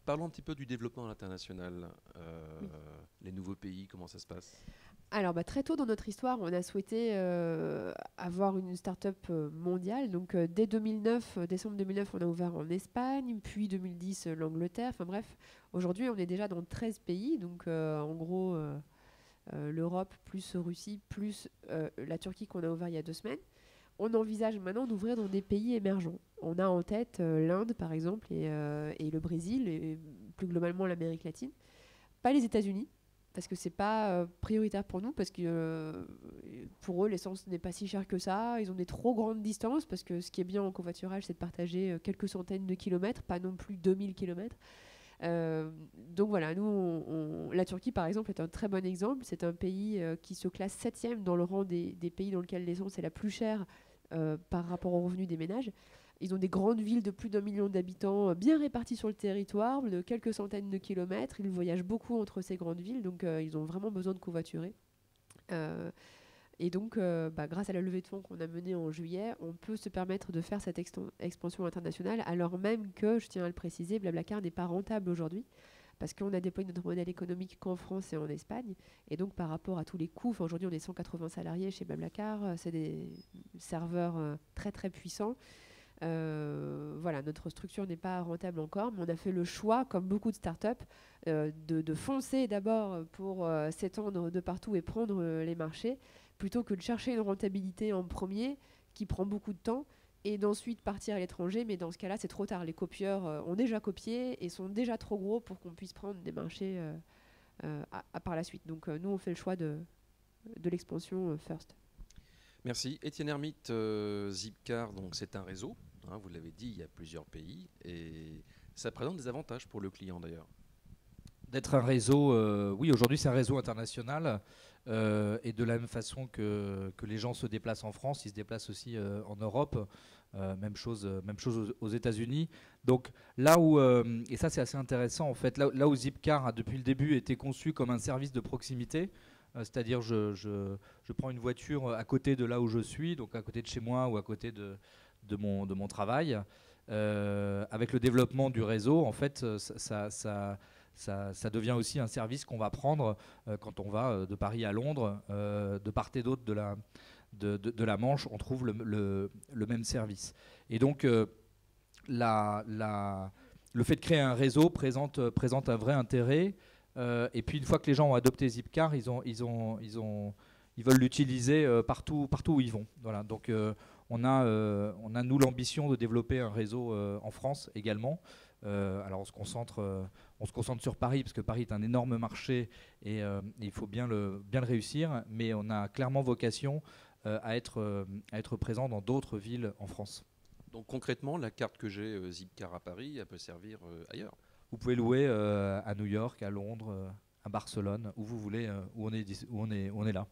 parlons un petit peu du développement à l'international. Oui. Les nouveaux pays, comment ça se passe ? Alors très tôt dans notre histoire, on a souhaité avoir une start-up mondiale. Donc dès 2009, décembre 2009, on a ouvert en Espagne, puis 2010 l'Angleterre. Enfin bref, aujourd'hui on est déjà dans 13 pays. Donc en gros l'Europe plus Russie plus la Turquie qu'on a ouvert il y a 2 semaines. On envisage maintenant d'ouvrir dans des pays émergents. On a en tête l'Inde par exemple et le Brésil et plus globalement l'Amérique latine. Pas les États-Unis. Parce que c'est pas prioritaire pour nous, parce que pour eux, l'essence n'est pas si chère que ça. Ils ont des trop grandes distances, parce que ce qui est bien en covoiturage, c'est de partager quelques centaines de kilomètres, pas non plus 2000 kilomètres. Donc voilà, nous, la Turquie, par exemple, est un très bon exemple. C'est un pays qui se classe 7e dans le rang des pays dans lesquels l'essence est la plus chère par rapport aux revenus des ménages. Ils ont des grandes villes de plus d'1 million d'habitants bien réparties sur le territoire, de quelques centaines de kilomètres. Ils voyagent beaucoup entre ces grandes villes, donc ils ont vraiment besoin de covoiturer. Et donc, grâce à la levée de fonds qu'on a menée en juillet, on peut se permettre de faire cette expansion internationale, alors même que, je tiens à le préciser, Blablacar n'est pas rentable aujourd'hui, parce qu'on a déployé notre modèle économique qu'en France et en Espagne. Et donc, par rapport à tous les coûts, aujourd'hui on est 180 salariés chez Blablacar, c'est des serveurs très très puissants. Voilà, notre structure n'est pas rentable encore, mais on a fait le choix, comme beaucoup de startups, de foncer d'abord pour s'étendre de partout et prendre les marchés, plutôt que de chercher une rentabilité en premier, qui prend beaucoup de temps, et d'ensuite partir à l'étranger. Mais dans ce cas-là, c'est trop tard. Les copieurs ont déjà copié et sont déjà trop gros pour qu'on puisse prendre des marchés par la suite. Donc nous, on fait le choix de l'expansion first. Merci. Étienne Hermite, Zipcar, donc c'est un réseau. Hein, vous l'avez dit, il y a plusieurs pays et ça présente des avantages pour le client d'ailleurs. D'être un réseau, oui, aujourd'hui c'est un réseau international et de la même façon que les gens se déplacent en France, ils se déplacent aussi en Europe, même chose aux États-Unis. Donc là où, et ça c'est assez intéressant en fait, là où Zipcar a depuis le début été conçu comme un service de proximité, c'est-à-dire je prends une voiture à côté de là où je suis, donc à côté de chez moi ou à côté de mon travail. Avec le développement du réseau, en fait, ça devient aussi un service qu'on va prendre quand on va de Paris à Londres, de part et d'autre de la Manche, on trouve le même service. Et donc, le fait de créer un réseau présente un vrai intérêt. Et puis, une fois que les gens ont adopté Zipcar, ils ont l'utiliser partout où ils vont. Voilà. Donc on a nous l'ambition de développer un réseau en France également. Alors on se concentre sur Paris parce que Paris est un énorme marché et il faut bien le réussir. Mais on a clairement vocation à être présent dans d'autres villes en France. Donc concrètement, la carte que j'ai Zipcar à Paris, elle peut servir ailleurs. Vous pouvez louer à New York, à Londres, à Barcelone, où vous voulez, où on est là.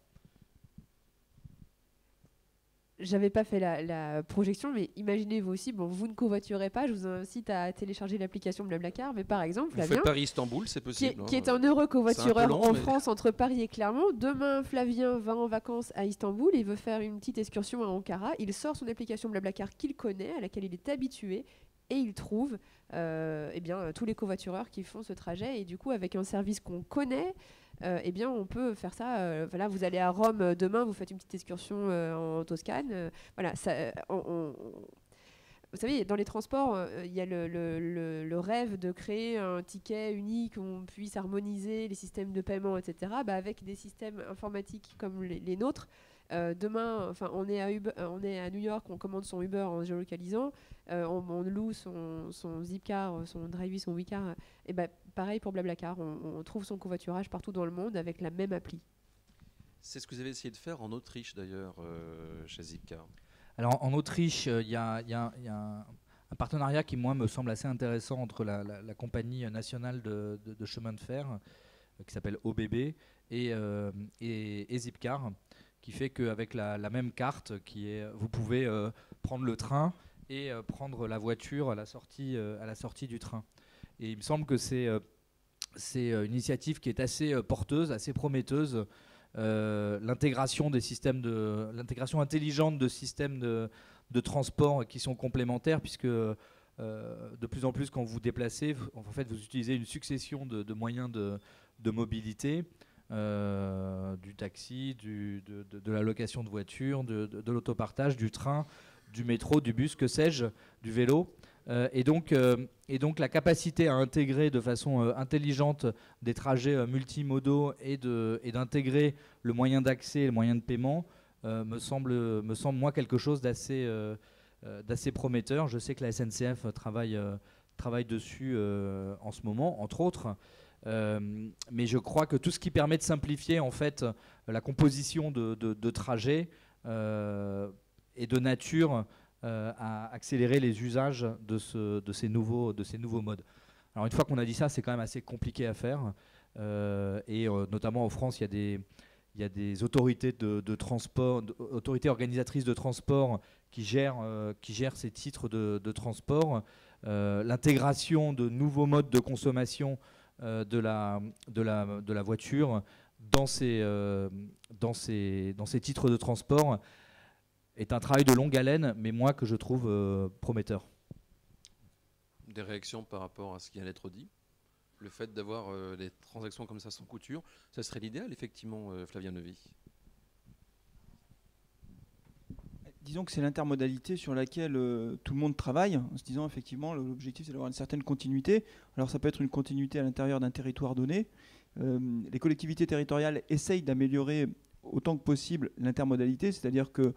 J'avais pas fait la projection, mais imaginez-vous aussi, bon, vous ne covoiturez pas, je vous incite à télécharger l'application Blablacar, mais par exemple, Vous Flavien, faites Paris-Istanbul, c'est possible. qui est un heureux covoitureur long, en mais- France entre Paris et Clermont. Demain, Flavien va en vacances à Istanbul, il veut faire une petite excursion à Ankara, il sort son application Blablacar qu'il connaît, à laquelle il est habitué, et il trouve eh bien, tous les covoitureurs qui font ce trajet, et du coup, avec un service qu'on connaît, eh bien, on peut faire ça. Voilà, vous allez à Rome demain, vous faites une petite excursion en Toscane. Voilà, ça, vous savez, dans les transports, il y a le rêve de créer un ticket unique où on puisse harmoniser les systèmes de paiement, etc. Bah, avec des systèmes informatiques comme les nôtres. Demain, enfin, on est à New York, on commande son Uber en géolocalisant, on loue son Zipcar, son Drivey, son WeCar. Et bah, pareil pour Blablacar, on trouve son covoiturage partout dans le monde avec la même appli. C'est ce que vous avez essayé de faire en Autriche d'ailleurs, chez Zipcar. Alors en Autriche, il y a un partenariat qui, moi, me semble assez intéressant entre la compagnie nationale de chemin de fer, qui s'appelle OBB, et Zipcar, qui fait qu'avec la même carte, vous pouvez prendre le train et prendre la voiture à la sortie du train. Et il me semble que c'est une initiative qui est assez porteuse, assez prometteuse. L'intégration intelligente de systèmes de transport qui sont complémentaires, puisque de plus en plus, quand vous vous déplacez, en fait, vous utilisez une succession de moyens de mobilité, du taxi, de la location de voiture, de l'autopartage, du train, du métro, du bus, que sais-je, du vélo. Et donc la capacité à intégrer de façon intelligente des trajets multimodaux et d'intégrer le moyen d'accès et le moyen de paiement me semble moi quelque chose d'assez prometteur. Je sais que la SNCF travaille dessus en ce moment, entre autres. Mais je crois que tout ce qui permet de simplifier en fait la composition de trajets est de nature à accélérer les usages de ces nouveaux modes. Alors une fois qu'on a dit ça, c'est quand même assez compliqué à faire. Notamment en France, il y a des autorités de transport, autorités organisatrices de transport qui gèrent ces titres de transport. L'intégration de nouveaux modes de consommation de la voiture dans ces titres de transport est un travail de longue haleine, mais moi que je trouve prometteur. Des réactions par rapport à ce qui vient d'être dit? Le fait d'avoir des transactions comme ça sans couture, ça serait l'idéal, effectivement, Flavien Neuvy. Disons que c'est l'intermodalité sur laquelle tout le monde travaille, en se disant effectivement l'objectif c'est d'avoir une certaine continuité. Alors ça peut être une continuité à l'intérieur d'un territoire donné. Les collectivités territoriales essayent d'améliorer autant que possible l'intermodalité, c'est-à-dire que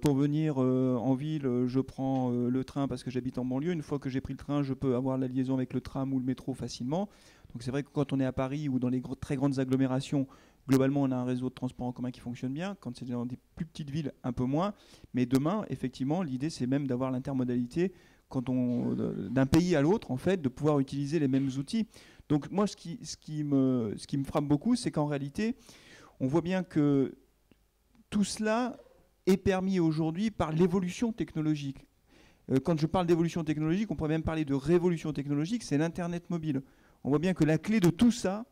pour venir en ville, je prends le train parce que j'habite en banlieue. Une fois que j'ai pris le train, je peux avoir la liaison avec le tram ou le métro facilement. Donc c'est vrai que quand on est à Paris ou dans les très grandes agglomérations, globalement on a un réseau de transport en commun qui fonctionne bien. Quand c'est dans des plus petites villes, un peu moins. Mais demain, effectivement, l'idée c'est même d'avoir l'intermodalité d'un pays à l'autre, en fait, de pouvoir utiliser les mêmes outils. Donc moi, ce qui me frappe beaucoup, c'est qu'en réalité, on voit bien que tout cela est permis aujourd'hui par l'évolution technologique. Quand je parle d'évolution technologique, on pourrait même parler de révolution technologique, c'est l'Internet mobile. On voit bien que la clé de tout ça,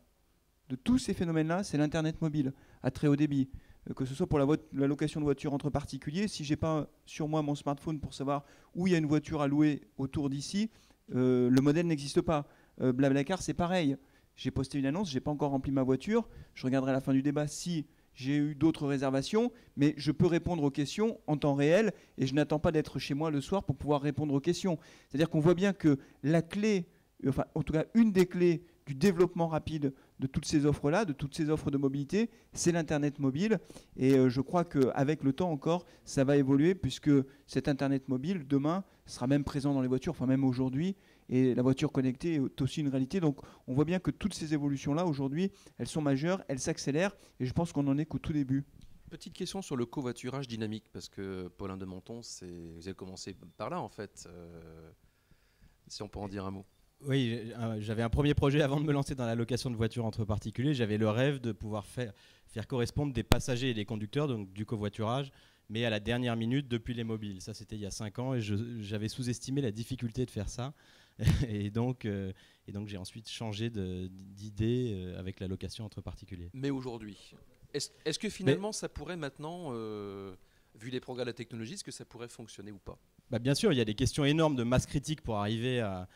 de tous ces phénomènes-là, c'est l'Internet mobile, à très haut débit. Que ce soit pour la location de voitures entre particuliers, si je n'ai pas sur moi mon smartphone pour savoir où il y a une voiture à louer autour d'ici, le modèle n'existe pas. Blablacar, c'est pareil. J'ai posté une annonce, je n'ai pas encore rempli ma voiture, je regarderai à la fin du débat si j'ai eu d'autres réservations, mais je peux répondre aux questions en temps réel et je n'attends pas d'être chez moi le soir pour pouvoir répondre aux questions. C'est-à-dire qu'on voit bien que la clé, enfin en tout cas une des clés du développement rapide de toutes ces offres-là, de toutes ces offres de mobilité, c'est l'Internet mobile. Et je crois qu'avec le temps encore, ça va évoluer, puisque cet Internet mobile, demain, sera même présent dans les voitures, enfin même aujourd'hui, et la voiture connectée est aussi une réalité. Donc on voit bien que toutes ces évolutions-là, aujourd'hui, elles sont majeures, elles s'accélèrent, et je pense qu'on n'en est qu'au tout début. Petite question sur le covoiturage dynamique, parce que Paulin de Menton, vous avez commencé par là en fait, si on peut en dire un mot. Oui, j'avais un premier projet avant de me lancer dans la location de voitures entre particuliers. J'avais le rêve de pouvoir faire correspondre des passagers et des conducteurs, donc du covoiturage, mais à la dernière minute depuis les mobiles. Ça, c'était il y a 5 ans et j'avais sous-estimé la difficulté de faire ça. Et donc j'ai ensuite changé d'idée avec la location entre particuliers. Mais aujourd'hui, est-ce que finalement ça pourrait maintenant, vu les progrès de la technologie, est-ce que ça pourrait fonctionner ou pas ? Bien sûr, il y a des questions énormes de masse critique pour arriver à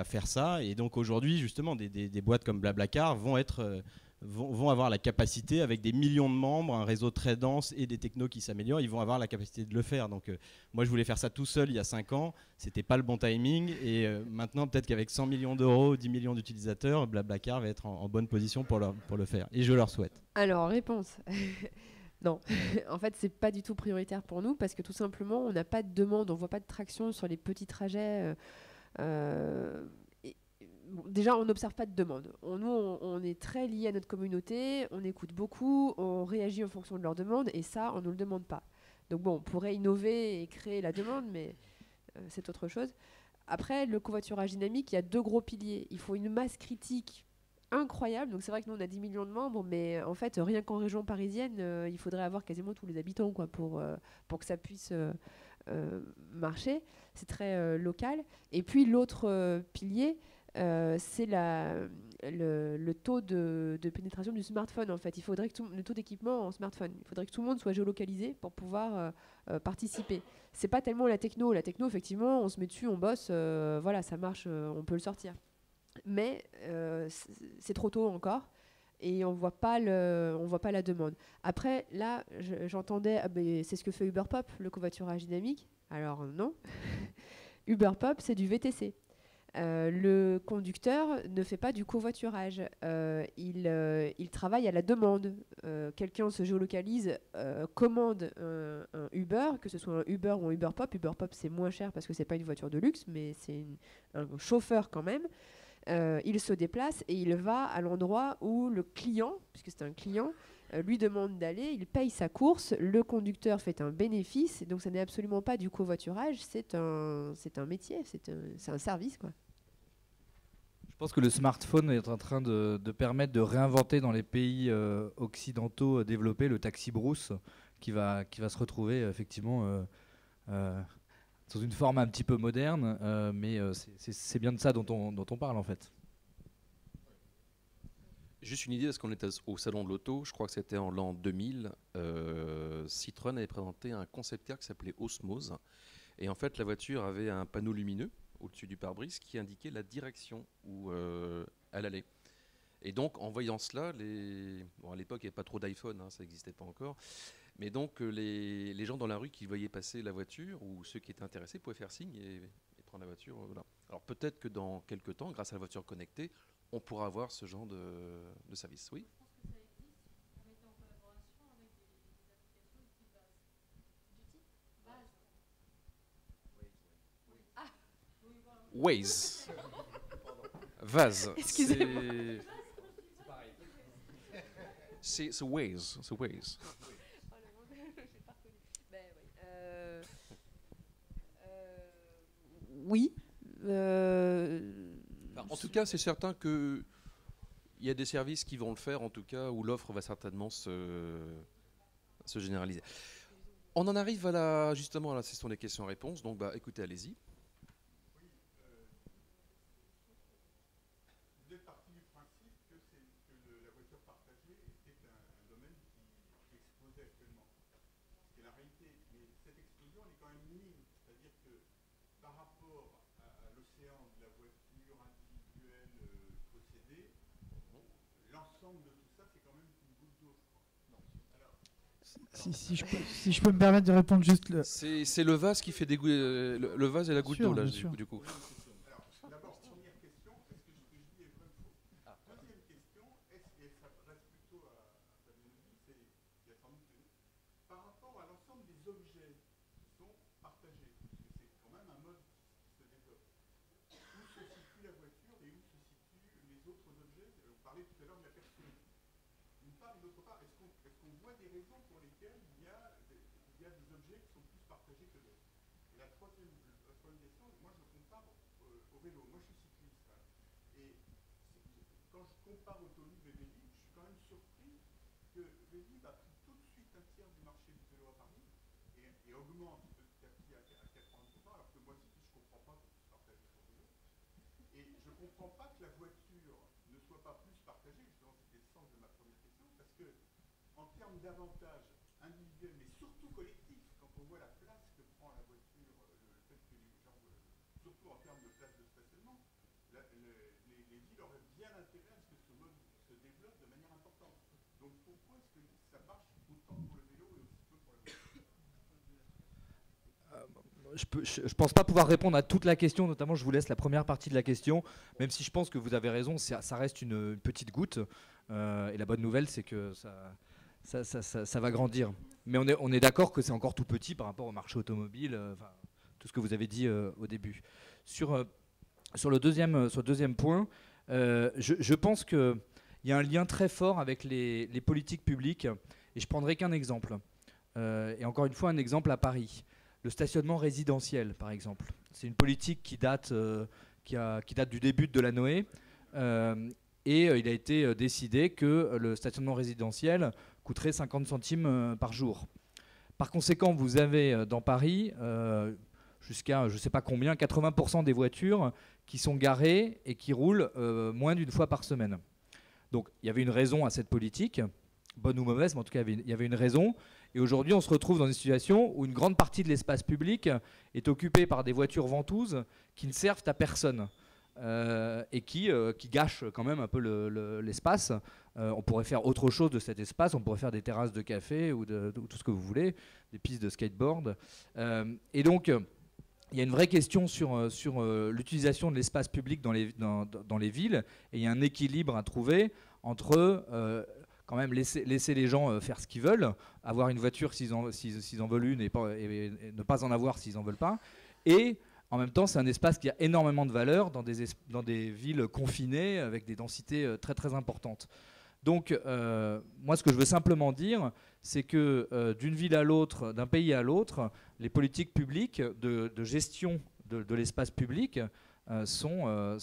faire ça. Et donc aujourd'hui, justement, des boîtes comme Blablacar vont avoir la capacité, avec des millions de membres, un réseau très dense et des technos qui s'améliorent, ils vont avoir la capacité de le faire. Donc moi, je voulais faire ça tout seul il y a 5 ans. C'était pas le bon timing. Et maintenant, peut-être qu'avec 100 millions d'euros, 10 millions d'utilisateurs, Blablacar va être en bonne position pour le faire. Et je leur souhaite. Alors, réponse. Non, en fait, c'est pas du tout prioritaire pour nous parce que tout simplement, on n'a pas de demande, on voit pas de traction sur les petits trajets. Déjà, on n'observe pas de demande. Nous, on est très liés à notre communauté, on écoute beaucoup, on réagit en fonction de leurs demandes et ça, on ne le demande pas. Donc bon, on pourrait innover et créer la demande, mais c'est autre chose. Après, le covoiturage dynamique, il y a 2 gros piliers. Il faut une masse critique incroyable. Donc c'est vrai que nous, on a 10 millions de membres, mais en fait, rien qu'en région parisienne, il faudrait avoir quasiment tous les habitants quoi, pour que ça puisse marcher. C'est très local. Et puis l'autre pilier, c'est le taux de pénétration du smartphone. En fait, il faudrait que le taux d'équipement en smartphone, il faudrait que tout le monde soit géolocalisé pour pouvoir participer. C'est pas tellement la techno. La techno, effectivement, on se met dessus, on bosse, voilà, ça marche, on peut le sortir. Mais c'est trop tôt encore. Et on voit pas la demande. Après, là, j'entendais, c'est ce que fait Uber Pop, le covoiturage dynamique. Alors non, Uber Pop, c'est du VTC. Le conducteur ne fait pas du covoiturage. Il travaille à la demande. Quelqu'un se géolocalise, commande un Uber, que ce soit un Uber ou un Uber Pop. Uber Pop, c'est moins cher parce que c'est pas une voiture de luxe, mais c'est un chauffeur quand même. Il se déplace et il va à l'endroit où le client, puisque c'est un client, lui demande d'aller, il paye sa course, le conducteur fait un bénéfice, donc ça n'est absolument pas du covoiturage, c'est un métier, c'est un service, quoi. Je pense que le smartphone est en train de permettre de réinventer dans les pays occidentaux développés le taxi brousse qui va se retrouver effectivement dans une forme un petit peu moderne, mais c'est bien de ça dont on parle en fait. Juste une idée, parce qu'on était au salon de l'auto, je crois que c'était en l'an 2000, Citroën avait présenté un concept car qui s'appelait Osmose. Et en fait, la voiture avait un panneau lumineux au-dessus du pare-brise qui indiquait la direction où elle allait. Et donc, en voyant cela, à l'époque, il n'y avait pas trop d'iPhone, ça n'existait pas encore. Mais donc, les gens dans la rue qui voyaient passer la voiture, ou ceux qui étaient intéressés, pouvaient faire signe et prendre la voiture. Voilà. Alors peut-être que dans quelques temps, grâce à la voiture connectée, on pourra avoir ce genre de service. Oui ? Waze. Vase. Excusez-moi. C'est Waze. C'est Waze. Oui. En tout cas, c'est certain qu'il y a des services qui vont le faire, en tout cas, où l'offre va certainement se généraliser. On en arrive justement à la session des questions-réponses. Donc, écoutez, allez-y. Vous êtes parti du principe que la voiture partagée était un domaine qui explosait actuellement. C'est la réalité. Mais cette explosion, elle est quand même minime. C'est-à-dire que par rapport à l'océan de la voiture individuelle possédée, l'ensemble de tout ça, c'est quand même une goutte d'eau, je crois. Non. Alors, si je peux me permettre de répondre juste... C'est le vase qui fait des le vase et la goutte d'eau, là, du coup. alors, d'abord, première question, est-ce que ce que je dis est vrai? d'autres objets. On parlait tout à l'heure de la personne. D'une part, et d'autre part, est-ce qu'on voit des raisons pour lesquelles il y a des objets qui sont plus partagés que d'autres? Et la troisième question, moi je compare au vélo. Moi je suis cycliste. Hein, et quand je compare Autoliv et Vélib, je suis quand même surpris que Vélib a pris tout de suite un tiers du marché du vélo à Paris et augmente petit à petit à 80%, alors que moi cycliste, je ne comprends pas qu'on puisse partager son vélo. Et je ne comprends pas que la voiture ne soit pas plus partagée, justement c'était le sens de ma première question, parce que en termes d'avantages individuels, mais surtout collectifs, quand on voit la place que prend la voiture, le fait que les gens, surtout en termes de place de stationnement, les villes auraient bien intérêt à ce que ce mode se développe de manière importante. Donc pourquoi est-ce que ça marche autant pour le vélo et aussi peu pour la voiture? Je pense pas pouvoir répondre à toute la question, notamment je vous laisse la première partie de la question, même si je pense que vous avez raison, ça reste une petite goutte, et la bonne nouvelle c'est que ça va grandir. Mais on est d'accord que c'est encore tout petit par rapport au marché automobile, tout ce que vous avez dit au début. Sur le deuxième point, je pense qu'il y a un lien très fort avec les politiques publiques, et je prendrai qu'un exemple, et encore une fois un exemple à Paris. Le stationnement résidentiel, par exemple. C'est une politique qui date du début de la Noé. Et il a été décidé que le stationnement résidentiel coûterait 50 centimes par jour. Par conséquent, vous avez dans Paris, jusqu'à je ne sais pas combien, 80% des voitures qui sont garées et qui roulent moins d'une fois par semaine. Donc il y avait une raison à cette politique, bonne ou mauvaise, mais en tout cas il y avait une raison. Et aujourd'hui, on se retrouve dans une situation où une grande partie de l'espace public est occupée par des voitures ventouses qui ne servent à personne et qui gâchent quand même un peu l'espace. On pourrait faire autre chose de cet espace, on pourrait faire des terrasses de café ou tout ce que vous voulez, des pistes de skateboard. Et donc, il y a une vraie question sur l'utilisation de l'espace public dans les villes, et il y a un équilibre à trouver entre... quand même laisser les gens faire ce qu'ils veulent, avoir une voiture s'ils en veulent une et ne pas en avoir s'ils n'en veulent pas. Et en même temps, c'est un espace qui a énormément de valeur dans des villes confinées avec des densités très très importantes. Donc moi ce que je veux simplement dire, c'est que d'une ville à l'autre, d'un pays à l'autre, les politiques publiques de gestion de l'espace public sont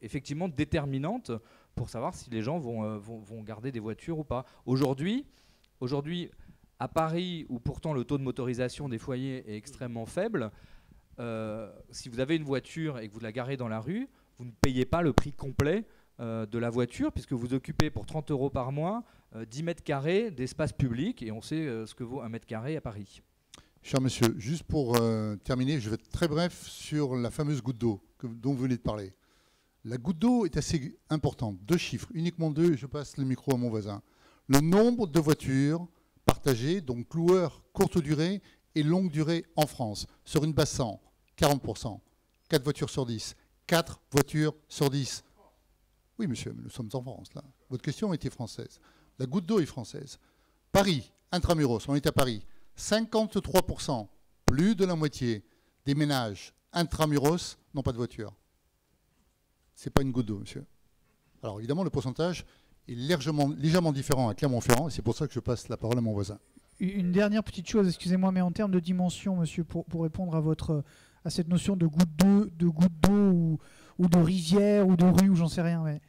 effectivement déterminantes pour savoir si les gens vont garder des voitures ou pas. Aujourd'hui, à Paris, où pourtant le taux de motorisation des foyers est extrêmement faible, si vous avez une voiture et que vous la garez dans la rue, vous ne payez pas le prix complet de la voiture, puisque vous occupez pour 30 € par mois 10 mètres carrés d'espace public, et on sait ce que vaut 1 mètre carré à Paris. Cher monsieur, juste pour terminer, je vais être très bref sur la fameuse goutte d'eau dont vous venez de parler. La goutte d'eau est assez importante. 2 chiffres, uniquement 2, et je passe le micro à mon voisin. Le nombre de voitures partagées, donc loueurs courte durée et longue durée en France. Sur une base 100, 40%. 4 voitures sur 10. 4 voitures sur 10. Oui, monsieur, nous sommes en France, là. Votre question était française. La goutte d'eau est française. Paris, intramuros, on est à Paris. 53%, plus de la moitié des ménages intramuros n'ont pas de voiture. Ce n'est pas une goutte d'eau, monsieur. Alors évidemment, le pourcentage est légèrement différent à Clermont-Ferrand, et c'est pour ça que je passe la parole à mon voisin. Une dernière petite chose, excusez-moi, mais en termes de dimension, monsieur, pour répondre à cette notion de goutte d'eau ou de rivière ou de rue, ou j'en sais rien. Mais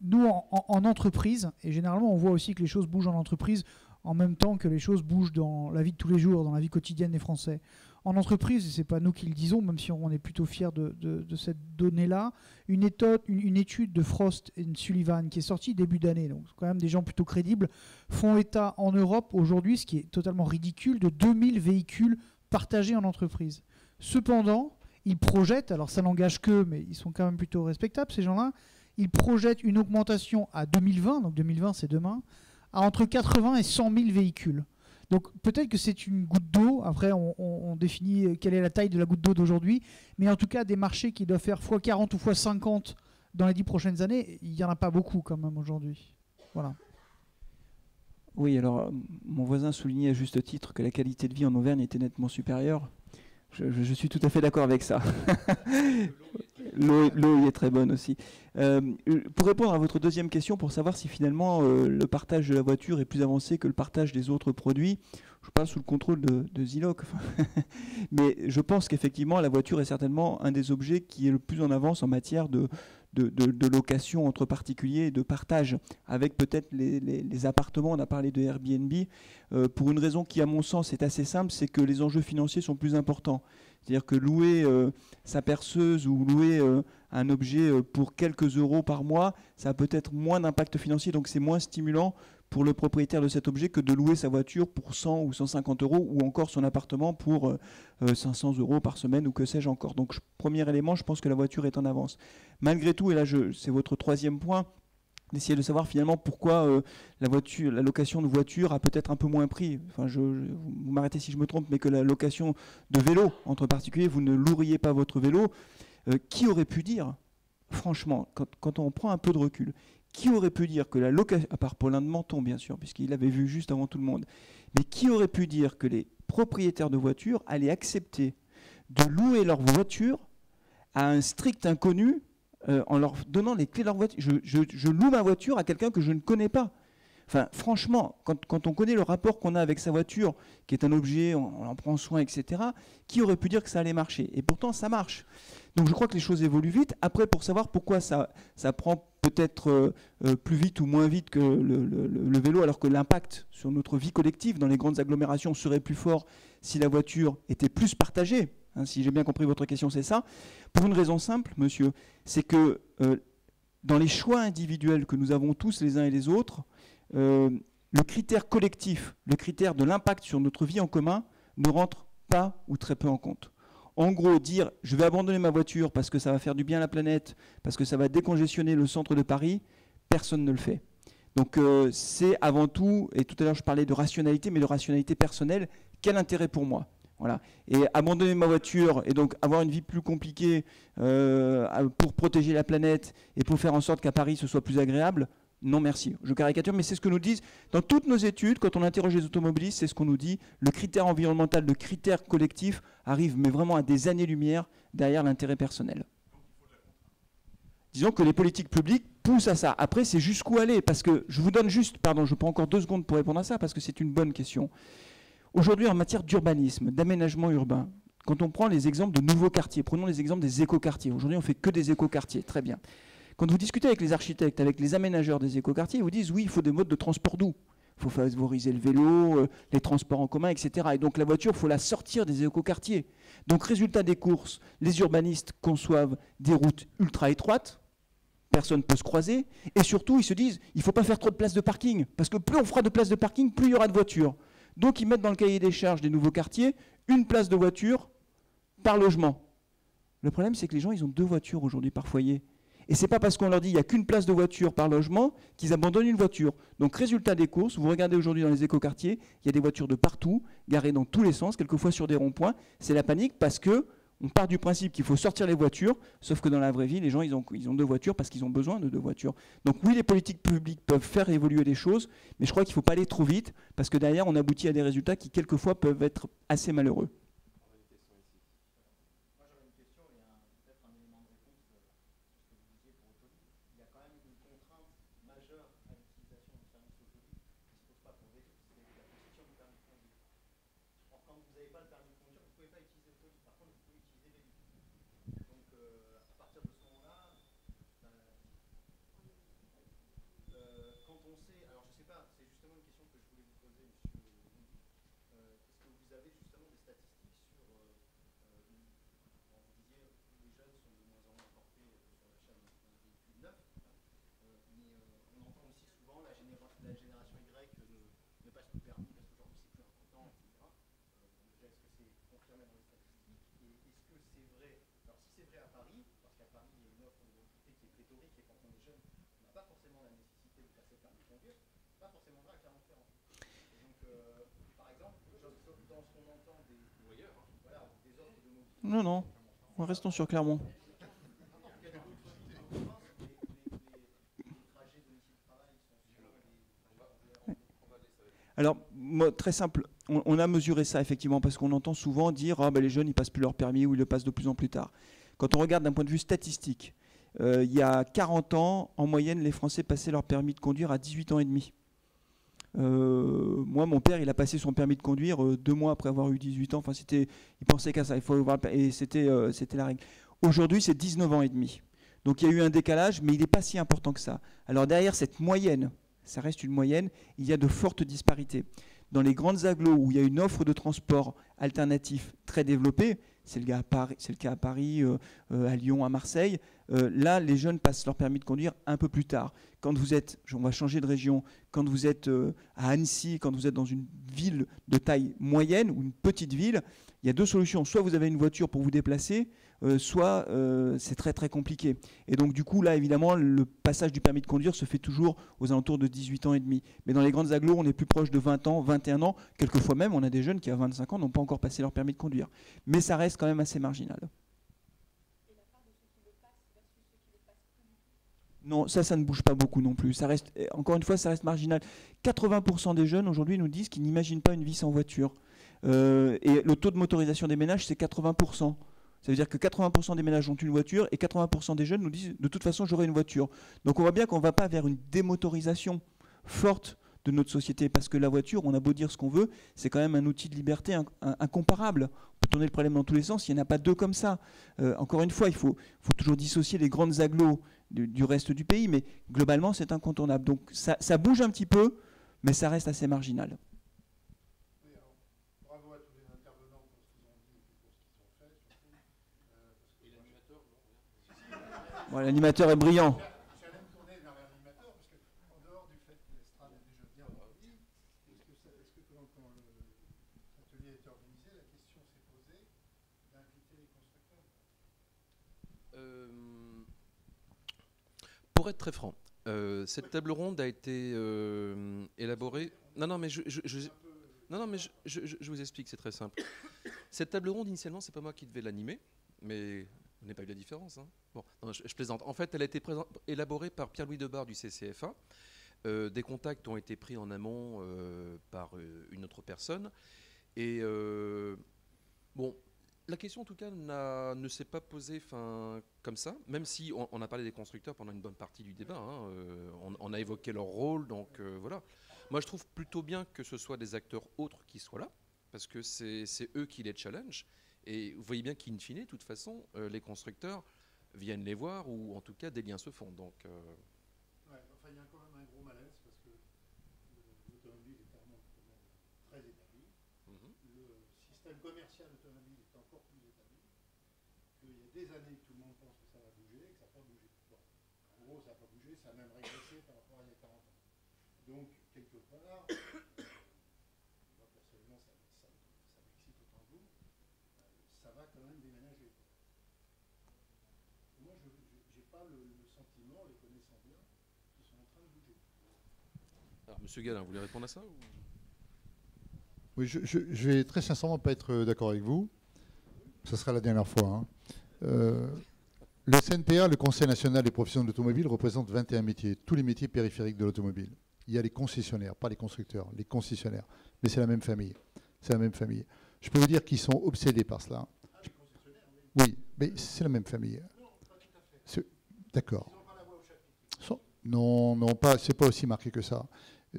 nous, en entreprise, et généralement on voit aussi que les choses bougent en entreprise en même temps que les choses bougent dans la vie de tous les jours, dans la vie quotidienne des Français. En entreprise, et ce n'est pas nous qui le disons, même si on est plutôt fiers de cette donnée-là, une étude de Frost et Sullivan qui est sortie début d'année, donc quand même des gens plutôt crédibles, font état en Europe aujourd'hui, ce qui est totalement ridicule, de 2000 véhicules partagés en entreprise. Cependant, ils projettent, alors ça n'engage qu'eux, mais ils sont quand même plutôt respectables ces gens-là, ils projettent une augmentation à 2020, donc 2020 c'est demain, à entre 80 et 100 000 véhicules. Donc peut-être que c'est une goutte d'eau, après on définit quelle est la taille de la goutte d'eau d'aujourd'hui, mais en tout cas des marchés qui doivent faire x40 ou x50 dans les 10 prochaines années, il n'y en a pas beaucoup quand même aujourd'hui. Voilà. Oui, alors mon voisin soulignait à juste titre que la qualité de vie en Auvergne était nettement supérieure. Je suis tout à fait d'accord avec ça. L'eau y est très bonne aussi. Pour répondre à votre deuxième question, pour savoir si finalement le partage de la voiture est plus avancé que le partage des autres produits, je parle sous le contrôle de Ziloc. Mais je pense qu'effectivement, la voiture est certainement un des objets qui est le plus en avance en matière de location entre particuliers et de partage, avec peut-être les appartements. On a parlé de Airbnb, pour une raison qui, à mon sens, est assez simple, c'est que les enjeux financiers sont plus importants. C'est-à-dire que louer sa perceuse ou louer un objet pour quelques euros par mois, ça a peut-être moins d'impact financier, donc c'est moins stimulant pour le propriétaire de cet objet que de louer sa voiture pour 100 ou 150 euros ou encore son appartement pour 500 euros par semaine ou que sais-je encore. Donc premier élément, je pense que la voiture est en avance. Malgré tout, et là c'est votre troisième point, d'essayer de savoir finalement pourquoi la location de voiture a peut-être un peu moins pris. Enfin, vous m'arrêtez si je me trompe, mais que la location de vélo, entre particuliers, vous ne loueriez pas votre vélo. Qui aurait pu dire, franchement, quand on prend un peu de recul, qui aurait pu dire que la location, à part Paulin de Menton bien sûr, puisqu'il l'avait vu juste avant tout le monde, mais qui aurait pu dire que les propriétaires de voitures allaient accepter de louer leur voiture à un strict inconnu en leur donnant les clés de leur voiture. Je loue ma voiture à quelqu'un que je ne connais pas. Enfin, franchement, quand on connaît le rapport qu'on a avec sa voiture, qui est un objet, on en prend soin, etc., qui aurait pu dire que ça allait marcher? Et pourtant, ça marche. Donc je crois que les choses évoluent vite. Après, pour savoir pourquoi ça prend peut-être plus vite ou moins vite que le vélo, alors que l'impact sur notre vie collective dans les grandes agglomérations serait plus fort si la voiture était plus partagée. Hein, si j'ai bien compris votre question, c'est ça. Pour une raison simple, monsieur, c'est que dans les choix individuels que nous avons tous les uns et les autres, le critère collectif, le critère de l'impact sur notre vie en commun ne rentre pas ou très peu en compte. En gros, dire je vais abandonner ma voiture parce que ça va faire du bien à la planète, parce que ça va décongestionner le centre de Paris, personne ne le fait. Donc c'est avant tout, et tout à l'heure je parlais de rationalité, mais de rationalité personnelle, quel intérêt pour moi? Voilà. Et abandonner ma voiture et donc avoir une vie plus compliquée pour protéger la planète et pour faire en sorte qu'à Paris ce soit plus agréable, non merci. Je caricature, mais c'est ce que nous disent dans toutes nos études, quand on interroge les automobilistes, c'est ce qu'on nous dit. Le critère environnemental, le critère collectif arrive mais vraiment à des années-lumière derrière l'intérêt personnel. Disons que les politiques publiques poussent à ça. Après, c'est jusqu'où aller? Parce que je vous donne juste, pardon, je prends encore 2 secondes pour répondre à ça, parce que c'est une bonne question. Aujourd'hui, en matière d'urbanisme, d'aménagement urbain, quand on prend les exemples de nouveaux quartiers, prenons les exemples des écoquartiers. Aujourd'hui, on ne fait que des écoquartiers, très bien. Quand vous discutez avec les architectes, avec les aménageurs des écoquartiers, ils vous disent oui, il faut des modes de transport doux. Il faut favoriser le vélo, les transports en commun, etc. Et donc la voiture, il faut la sortir des écoquartiers. Donc résultat des courses, les urbanistes conçoivent des routes ultra étroites, personne ne peut se croiser, et surtout ils se disent il ne faut pas faire trop de places de parking, parce que plus on fera de places de parking, plus il y aura de voitures. Donc ils mettent dans le cahier des charges des nouveaux quartiers une place de voiture par logement. Le problème, c'est que les gens, ils ont 2 voitures aujourd'hui par foyer. Et ce n'est pas parce qu'on leur dit qu'il n'y a qu'une place de voiture par logement qu'ils abandonnent une voiture. Donc résultat des courses, vous regardez aujourd'hui dans les écoquartiers, il y a des voitures de partout, garées dans tous les sens, quelquefois sur des ronds-points. C'est la panique parce qu'on part du principe qu'il faut sortir les voitures, sauf que dans la vraie vie, les gens, ils ont 2 voitures parce qu'ils ont besoin de 2 voitures. Donc oui, les politiques publiques peuvent faire évoluer les choses, mais je crois qu'il ne faut pas aller trop vite, parce que derrière, on aboutit à des résultats qui, quelquefois, peuvent être assez malheureux. Non, non, restons sur Clermont. Alors, moi, très simple, on a mesuré ça effectivement, parce qu'on entend souvent dire « Ah ben les jeunes, ils passent plus leur permis ou ils le passent de plus en plus tard ». Quand on regarde d'un point de vue statistique, il y a 40 ans, en moyenne, les Français passaient leur permis de conduire à 18 ans et demi. Moi, mon père, il a passé son permis de conduire 2 mois après avoir eu 18 ans. Enfin, il pensait qu'à ça. Et c'était la règle. Aujourd'hui, c'est 19 ans et demi. Donc, il y a eu un décalage, mais il n'est pas si important que ça. Alors, derrière cette moyenne, ça reste une moyenne, il y a de fortes disparités. Dans les grandes agglos où il y a une offre de transport alternatif très développée, c'est le cas à Paris, à Lyon, à Marseille, là, les jeunes passent leur permis de conduire un peu plus tard. Quand vous êtes, on va changer de région, quand vous êtes à Annecy, quand vous êtes dans une ville de taille moyenne ou une petite ville, il y a 2 solutions. Soit vous avez une voiture pour vous déplacer, soit c'est très très compliqué. Et donc du coup, là, évidemment, le passage du permis de conduire se fait toujours aux alentours de 18 ans et demi. Mais dans les grandes agglos, on est plus proche de 20 ans, 21 ans. Quelquefois même, on a des jeunes qui, à 25 ans, n'ont pas encore passé leur permis de conduire. Mais ça reste quand même assez marginal. Non, ça ne bouge pas beaucoup non plus. Ça reste, encore une fois, ça reste marginal. 80% des jeunes aujourd'hui nous disent qu'ils n'imaginent pas une vie sans voiture. Et le taux de motorisation des ménages, c'est 80%. Ça veut dire que 80% des ménages ont une voiture et 80% des jeunes nous disent de toute façon j'aurai une voiture. Donc on voit bien qu'on ne va pas vers une démotorisation forte de notre société parce que la voiture, on a beau dire ce qu'on veut, c'est quand même un outil de liberté incomparable. On peut tourner le problème dans tous les sens, il n'y en a pas 2 comme ça. Encore une fois, il faut toujours dissocier les grandes agglos du reste du pays, mais globalement c'est incontournable. Donc ça bouge un petit peu, mais ça reste assez marginal. Bon, l'animateur est brillant. J'allais me tourner vers l'animateur parce qu'en dehors du fait que l'estrade est déjà bien remplie, est-ce que quand l'atelier a été organisé, la question s'est posée d'inviter les constructeurs? Pour être très franc, cette table ronde a été élaborée. Non, mais je vous explique, c'est très simple. Cette table ronde, initialement, c'est pas moi qui devais l'animer, mais vous n'avez pas eu la différence. Hein. Bon, non, je plaisante. En fait, elle a été élaborée par Pierre-Louis Debar du CCFA. Des contacts ont été pris en amont par une autre personne. Et bon, la question en tout cas ne s'est pas posée comme ça, même si on a parlé des constructeurs pendant une bonne partie du débat. Hein, on a évoqué leur rôle, donc voilà. Moi, je trouve plutôt bien que ce soit des acteurs autres qui soient là, parce que c'est eux qui les challenge. Et vous voyez bien qu'in fine, de toute façon, les constructeurs viennent les voir, ou en tout cas, des liens se font. Donc, ouais, enfin, il y a quand même un gros malaise, parce que l'automobile est clairement très établi. Le système commercial automobile est encore plus établi. Qu'il y a des années que tout le monde pense que ça va bouger, et que ça n'a pas bougé. Bon, en gros, ça n'a pas bougé, ça a même régressé par rapport à il y a 40 ans. Donc, quelque part, moi personnellement, ça m'excite autant que vous, ça va quand même déménager. Moi, je n'ai pas le sentiment, les connaissant bien, qu'ils sont en train de bouger. alors, Monsieur Gallin, vous voulez répondre à ça ou... Oui, je vais très sincèrement pas être d'accord avec vous. Ce sera la dernière fois. Hein. Le CNPA, le Conseil national des professions de l'automobile, représente 21 métiers, tous les métiers périphériques de l'automobile. Il y a les concessionnaires, pas les constructeurs, les concessionnaires. Mais c'est la même famille. C'est la même famille. Je peux vous dire qu'ils sont obsédés par cela. Ah, les concessionnaires, oui. Oui, mais c'est la même famille. Non, pas tout à fait. D'accord. Ils n'ont pas la voix au chapitre. Non, c'est pas aussi marqué que ça.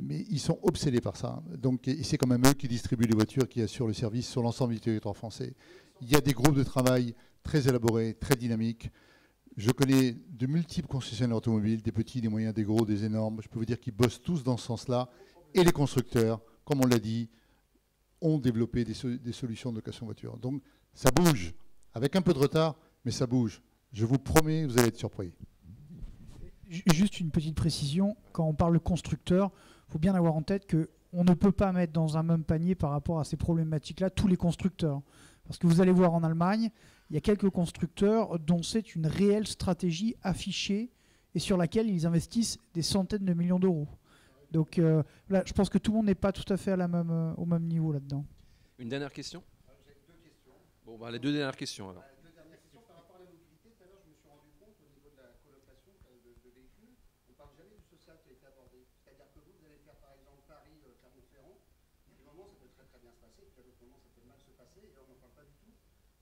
Mais ils sont obsédés par ça. Donc, et c'est quand même eux qui distribuent les voitures, qui assurent le service sur l'ensemble du territoire français. Il y a des groupes de travail très élaborés, très dynamiques. Je connais de multiples concessionnaires automobiles, des petits, des moyens, des gros, des énormes. Je peux vous dire qu'ils bossent tous dans ce sens-là. Et les constructeurs, comme on l'a dit, ont développé des solutions de location voiture. Donc, ça bouge. Avec un peu de retard, mais ça bouge. Je vous promets, vous allez être surpris. Juste une petite précision, quand on parle de constructeur, il faut bien avoir en tête qu'on ne peut pas mettre dans un même panier par rapport à ces problématiques-là tous les constructeurs. Parce que vous allez voir en Allemagne, il y a quelques constructeurs dont c'est une réelle stratégie affichée et sur laquelle ils investissent des centaines de millions d'euros. Donc là, je pense que tout le monde n'est pas tout à fait au même niveau là-dedans. Une dernière question? J'ai 2 questions. Bon, bah, les 2 dernières questions alors. 2 dernières questions par rapport à la mobilité. Tout à l'heure, je me suis rendu compte au niveau de la colocation de véhicules, on ne parle jamais du social qui a été abordé. C'est-à-dire que vous allez faire par exemple Paris-Clermont-Ferrand. À des moments, ça peut très très bien se passer, puis à d'autres moments, ça peut mal se passer, et là, on n'en parle pas du tout.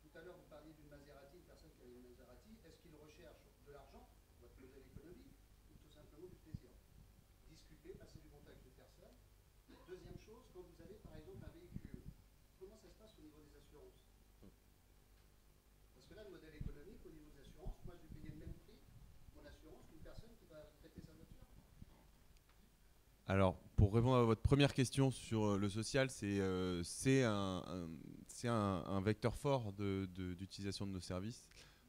Tout tout à l'heure, vous parliez d'une Maserati, une personne qui a une Maserati. Est-ce qu'il recherche de l'argent, votre modèle économique, ou tout simplement du plaisir? Discuter, passer du contact avec une personne. Deuxième chose, quand vous avez par exemple un véhicule, comment ça se passe au niveau des assurances? Parce que là, le modèle économique, au niveau des assurances, moi je vais payer le même prix, mon assurance, qu'une personne qui va traiter sa voiture. Alors, pour répondre à votre première question sur le social, c'est un vecteur fort d'utilisation de nos services.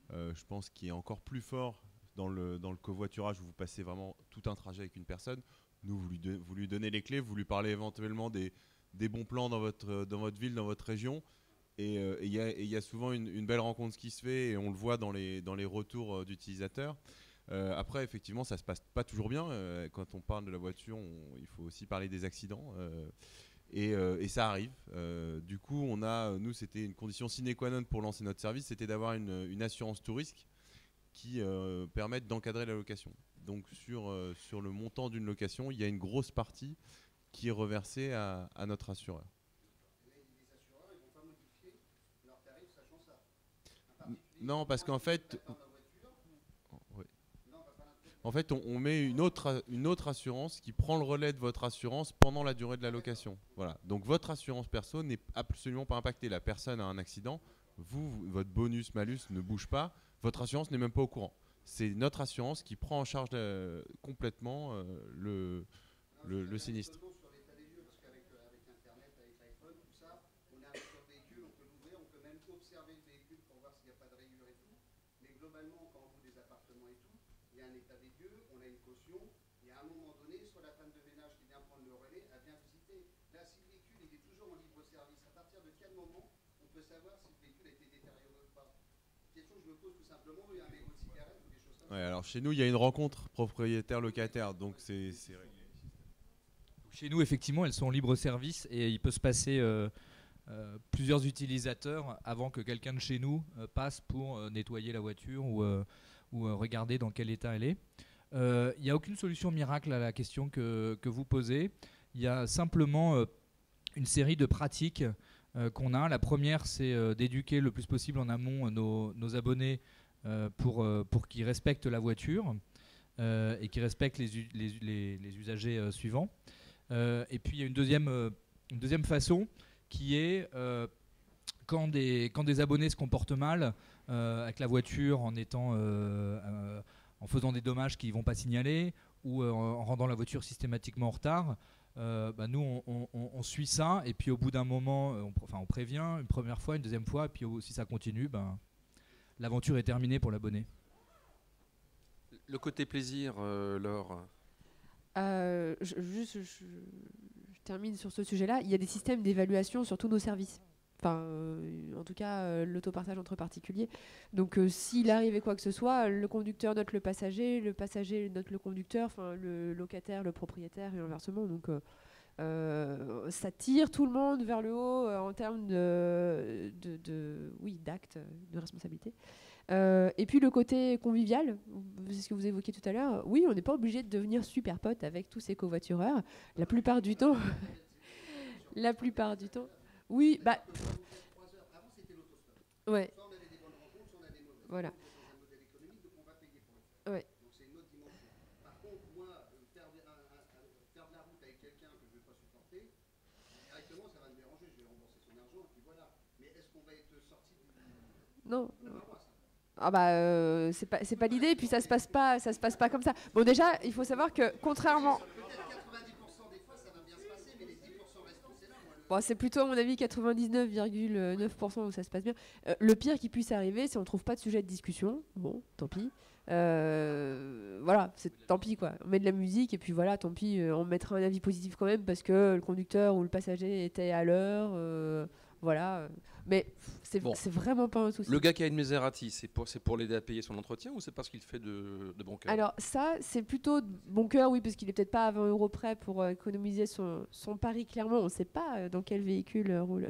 Je pense qu'il est encore plus fort dans le covoiturage où vous passez vraiment tout un trajet avec une personne. Nous, vous lui donnez les clés, vous lui parlez éventuellement des bons plans dans votre ville, dans votre région. Et il y a souvent une belle rencontre qui se fait et on le voit dans les retours d'utilisateurs. Après, effectivement, ça se passe pas toujours bien. Quand on parle de la voiture, il faut aussi parler des accidents. Et ça arrive. Du coup, nous, c'était une condition sine qua non pour lancer notre service, c'était d'avoir une assurance tout risque qui permette d'encadrer la location. Donc, sur le montant d'une location, il y a une grosse partie qui est reversée à notre assureur. Les assureurs, ils vont pas modifier leurs tarifs sachant ça. Non, parce qu'en fait... En fait, on met une autre assurance qui prend le relais de votre assurance pendant la durée de la location. Voilà. Donc votre assurance perso n'est absolument pas impactée. La personne a un accident, votre bonus-malus ne bouge pas, votre assurance n'est même pas au courant. C'est notre assurance qui prend en charge complètement le sinistre. Sur l'état des lieux, parce qu'avec Internet, avec l'iPhone, tout ça, on arrive sur le véhicule, on peut l'ouvrir, on peut même observer le véhicule pour voir s'il n'y a pas de rayures et tout. Mais globalement, quand on loue des appartements et tout, il y a un état des lieux, on a une caution, et à un moment donné, soit la femme de ménage qui vient prendre le relais, elle vient visiter. Là, si le véhicule il est toujours en libre service, à partir de quel moment on peut savoir si le véhicule a été détérioré ou pas? Question que je me pose tout simplement, il y a un mégot de cigarette ou des choses comme ça. Ouais, alors chez nous, il y a une rencontre propriétaire-locataire, donc c'est réglé. Chez nous, effectivement, elles sont en libre service et il peut se passer plusieurs utilisateurs avant que quelqu'un de chez nous passe pour nettoyer la voiture ou regarder dans quel état elle est. Il n'y a aucune solution miracle à la question que vous posez. Il y a simplement une série de pratiques qu'on a. La première, c'est d'éduquer le plus possible en amont nos abonnés pour qu'ils respectent la voiture et qu'ils respectent les usagers suivants. Et puis il y a une deuxième façon qui est quand des abonnés se comportent mal avec la voiture en faisant des dommages qu'ils ne vont pas signaler ou en rendant la voiture systématiquement en retard, nous on suit ça et puis au bout d'un moment on prévient une première fois, une deuxième fois et puis si ça continue, l'aventure est terminée pour l'abonné. Le côté plaisir, Laure. Je termine sur ce sujet-là. Il y a des systèmes d'évaluation sur tous nos services. Enfin, en tout cas, l'autopartage entre particuliers. Donc, s'il arrivait quoi que ce soit, le conducteur note le passager note le conducteur, enfin, le locataire, le propriétaire et inversement. Donc, ça tire tout le monde vers le haut en termes d'actes, de responsabilité. Et puis le côté convivial, c'est ce que vous évoquiez tout à l'heure. Oui, on n'est pas obligé de devenir super pote avec tous ces covoitureurs. La plupart du temps. Oui, Avant, c'était l'autostop. Ouais. Soit on avait des bonnes rencontres, soit on avait des mauvaises. Voilà. Dans un modèle économique, donc on va payer pour le faire. Ouais. Donc c'est une autre dimension. Par contre, moi, faire de la route avec quelqu'un que je ne vais pas supporter, directement, ça va me déranger. Je vais rembourser son argent, et puis voilà. Mais est-ce qu'on va être sorti du... Non. C'est pas l'idée, puis ça se passe pas comme ça. Bon, déjà, il faut savoir que contrairement. Peut-être 90% des fois, ça va bien se passer, mais les 10% restants, c'est là. Bon, c'est plutôt, à mon avis, 99,9% où ça se passe bien. Le pire qui puisse arriver, c'est on trouve pas de sujet de discussion. Bon, tant pis. Voilà, tant pis quoi. On met de la musique et puis voilà, tant pis. On mettra un avis positif quand même parce que le conducteur ou le passager était à l'heure. Voilà. Mais c'est vraiment pas un souci. Le gars qui a une Maserati, c'est pour l'aider à payer son entretien ou c'est parce qu'il fait de bon cœur? Alors ça, c'est plutôt de bon cœur, oui, parce qu'il est peut-être pas à 20 € près pour économiser son pari, clairement. On ne sait pas dans quel véhicule roule.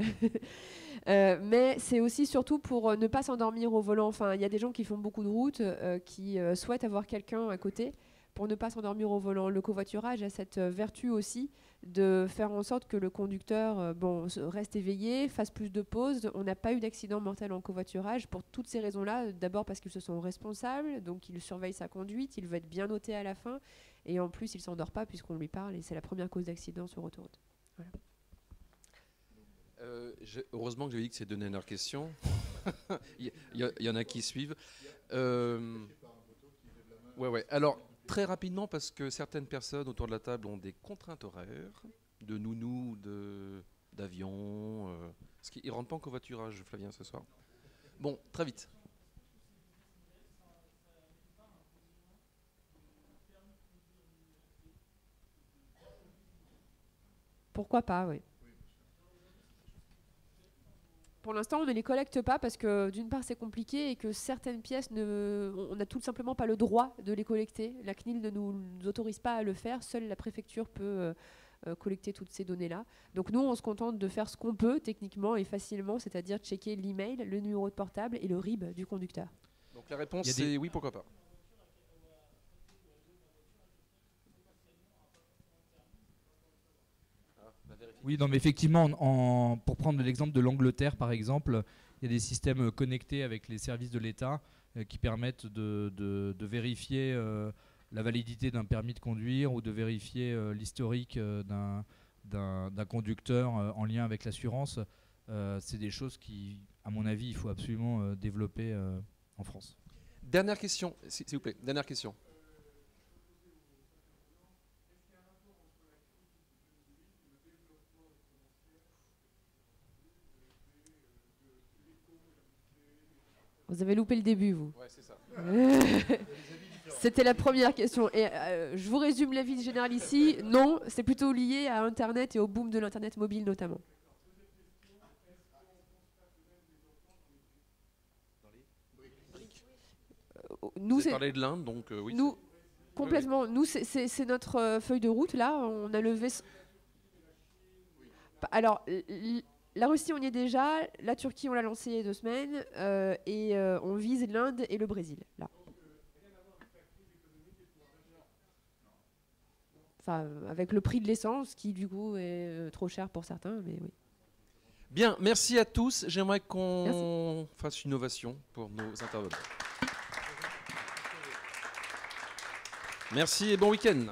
Mais c'est aussi surtout pour ne pas s'endormir au volant. Enfin, il y a des gens qui font beaucoup de routes, qui souhaitent avoir quelqu'un à côté pour ne pas s'endormir au volant. Le covoiturage a cette vertu aussi de faire en sorte que le conducteur reste éveillé, fasse plus de pauses. On n'a pas eu d'accident mortel en covoiturage pour toutes ces raisons-là. D'abord parce qu'ils se sont responsables, donc ils surveillent sa conduite, il veut être bien noté à la fin, et en plus il ne s'endort pas puisqu'on lui parle, et c'est la première cause d'accident sur autoroute. Voilà. Heureusement que j'avais dit que c'est deux dernières questions. il y en a qui suivent. Ouais. Alors, très rapidement, parce que certaines personnes autour de la table ont des contraintes horaires, de nounous, d'avion. Ils ne rentrent pas en covoiturage, Flavien, ce soir. Bon, très vite. Pourquoi pas, oui. Pour l'instant, on ne les collecte pas parce que d'une part c'est compliqué et que certaines pièces, on n'a tout simplement pas le droit de les collecter. La CNIL ne nous autorise pas à le faire. Seule la préfecture peut collecter toutes ces données-là. Donc nous, on se contente de faire ce qu'on peut techniquement et facilement, c'est-à-dire checker l'email, le numéro de portable et le RIB du conducteur. Donc la réponse c'est oui, pourquoi pas. Oui, non, mais effectivement, pour prendre l'exemple de l'Angleterre, par exemple, il y a des systèmes connectés avec les services de l'État qui permettent de vérifier la validité d'un permis de conduire ou de vérifier l'historique d'un conducteur en lien avec l'assurance. C'est des choses qui, à mon avis, il faut absolument développer en France. Dernière question, s'il vous plaît. Dernière question. Vous avez loupé le début, vous. Ouais, c'est ça. C'était la première question. Et je vous résume l'avis général ici. Non, c'est plutôt lié à Internet et au boom de l'Internet mobile notamment. Vous avez parlé de l'Inde, donc oui. Nous, complètement. Oui. Nous, c'est notre feuille de route. Là, on a levé... Alors... La Russie, on y est déjà. La Turquie, on l'a lancé il y a 2 semaines. Et on vise l'Inde et le Brésil, là. Enfin, avec le prix de l'essence, qui du coup est trop cher pour certains, mais oui. Bien, merci à tous. J'aimerais qu'on fasse une ovation pour nos intervenants. Merci et bon week-end.